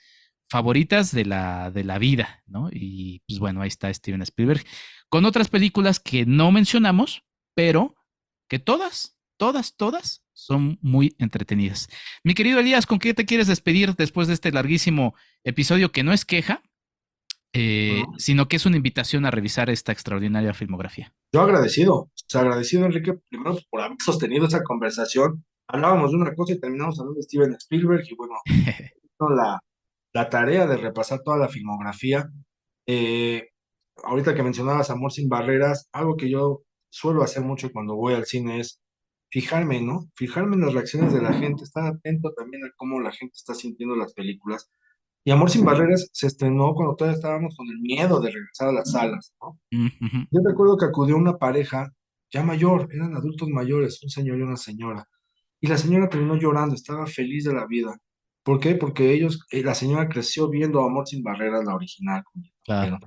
favoritas de la vida, ¿no? Y pues bueno, ahí está Steven Spielberg, con otras películas que no mencionamos, pero que todas son muy entretenidas. Mi querido Elías, ¿con qué te quieres despedir después de este larguísimo episodio que no es queja, ¿No? sino que es una invitación a revisar esta extraordinaria filmografía? Yo agradecido, o sea, agradecido, Enrique, primero por haber sostenido esa conversación. Hablábamos de una cosa y terminamos hablando de Steven Spielberg y bueno, no, la tarea de repasar toda la filmografía. Eh, Ahorita que mencionabas Amor sin barreras, algo que yo suelo hacer mucho cuando voy al cine es fijarme, ¿no? Fijarme en las reacciones de la gente, estar atento también a cómo la gente está sintiendo las películas. Y Amor sin barreras se estrenó cuando todavía estábamos con el miedo de regresar a las salas, ¿no? Ujú. Yo recuerdo que acudió una pareja ya mayor, eran adultos mayores, un señor y una señora. Y la señora terminó llorando, estaba feliz de la vida. ¿Por qué? Porque ellos, la señora creció viendo Amor sin barreras, la original. Claro.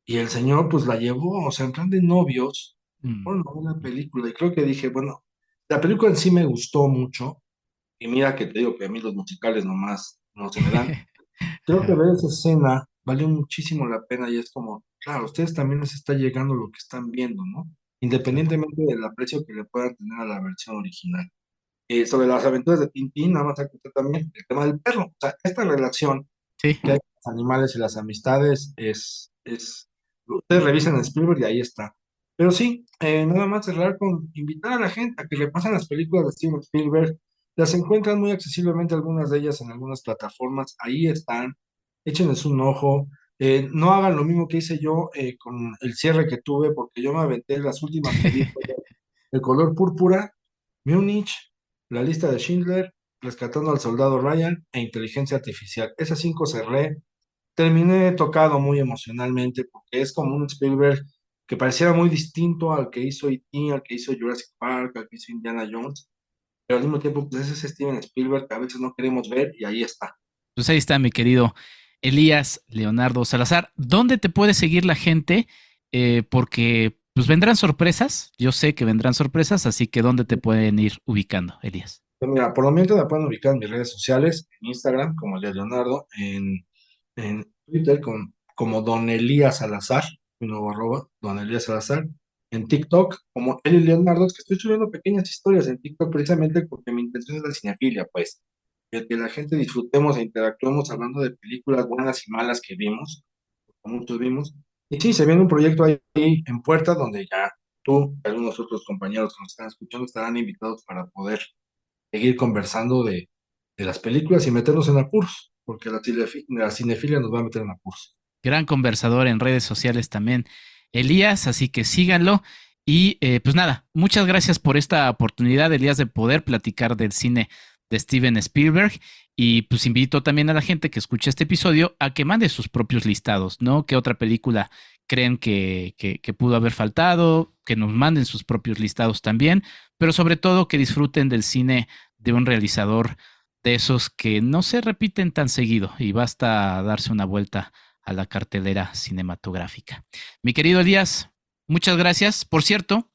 Y el señor pues la llevó, o sea, en plan de novios, Mm. bueno, una película. Y creo que dije, bueno, la película en sí me gustó mucho. Y mira que te digo que a mí los musicales nomás no se me dan. Creo que ver esa escena valió muchísimo la pena y es como, claro, a ustedes también les está llegando lo que están viendo, ¿no? Claro. Independientemente del aprecio que le puedan tener a la versión original. Sobre las aventuras de Tintín, nada más hay que contar también el tema del perro. O sea, esta relación Sí. que hay con los animales y las amistades ustedes revisen en Spielberg y ahí está. Pero sí, nada más cerrar con invitar a la gente a que repasen las películas de Steven Spielberg. Las encuentran muy accesiblemente algunas de ellas en algunas plataformas. Ahí están. Échenles un ojo. No hagan lo mismo que hice yo con el cierre que tuve, porque yo me aventé las últimas películas. El color púrpura, Múnich, La lista de Schindler, Rescatando al soldado Ryan e Inteligencia Artificial. Esas cinco cerré. Terminé tocado muy emocionalmente porque es como un Spielberg que pareciera muy distinto al que hizo E.T., al que hizo Jurassic Park, al que hizo Indiana Jones, pero al mismo tiempo pues es ese Steven Spielberg que a veces no queremos ver y ahí está. Pues ahí está, mi querido Elías Leonardo Salazar. ¿Dónde te puede seguir la gente? Porque pues vendrán sorpresas. Yo sé que vendrán sorpresas, así que ¿dónde te pueden ir ubicando, Elías? Pues mira, por lo menos me pueden ubicar en mis redes sociales, en Instagram como Elías Leonardo, en Twitter como Don Elías Salazar, mi nuevo arroba, Don Elías Salazar, en TikTok como Eli Leonardo, que estoy subiendo pequeñas historias en TikTok precisamente porque mi intención es la cinefilia, pues, el que la gente disfrutemos e interactuemos hablando de películas buenas y malas que vimos, como muchos vimos. Y sí, se viene un proyecto ahí en puerta donde ya tú y algunos otros compañeros que nos están escuchando estarán invitados para poder seguir conversando de las películas y meternos en apuros, porque la cinefilia nos va a meter en apuros. Gran conversador en redes sociales también, Elías, así que síganlo. Y pues nada, muchas gracias por esta oportunidad, Elías, de poder platicar del cine de Steven Spielberg. Y pues invito también a la gente que escuche este episodio a que mande sus propios listados, ¿no? ¿Qué otra película creen que pudo haber faltado? Que nos manden sus propios listados también, pero sobre todo que disfruten del cine de un realizador de esos que no se repiten tan seguido y basta darse una vuelta a la cartelera cinematográfica. Mi querido Elías, muchas gracias. Por cierto,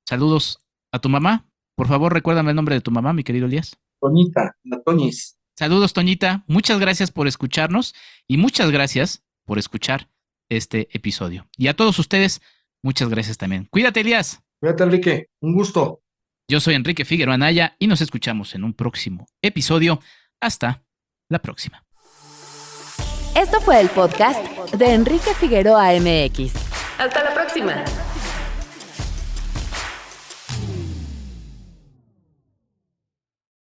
saludos a tu mamá. Por favor, recuérdame el nombre de tu mamá, mi querido Elías. Toñita, la Toñis. Saludos, Toñita. Muchas gracias por escucharnos y muchas gracias por escuchar este episodio. Y a todos ustedes, muchas gracias también. Cuídate, Elías. Cuídate, Enrique. Un gusto. Yo soy Enrique Figueroa Anaya y nos escuchamos en un próximo episodio. Hasta la próxima. Esto fue el podcast de Enrique Figueroa MX. Hasta la próxima.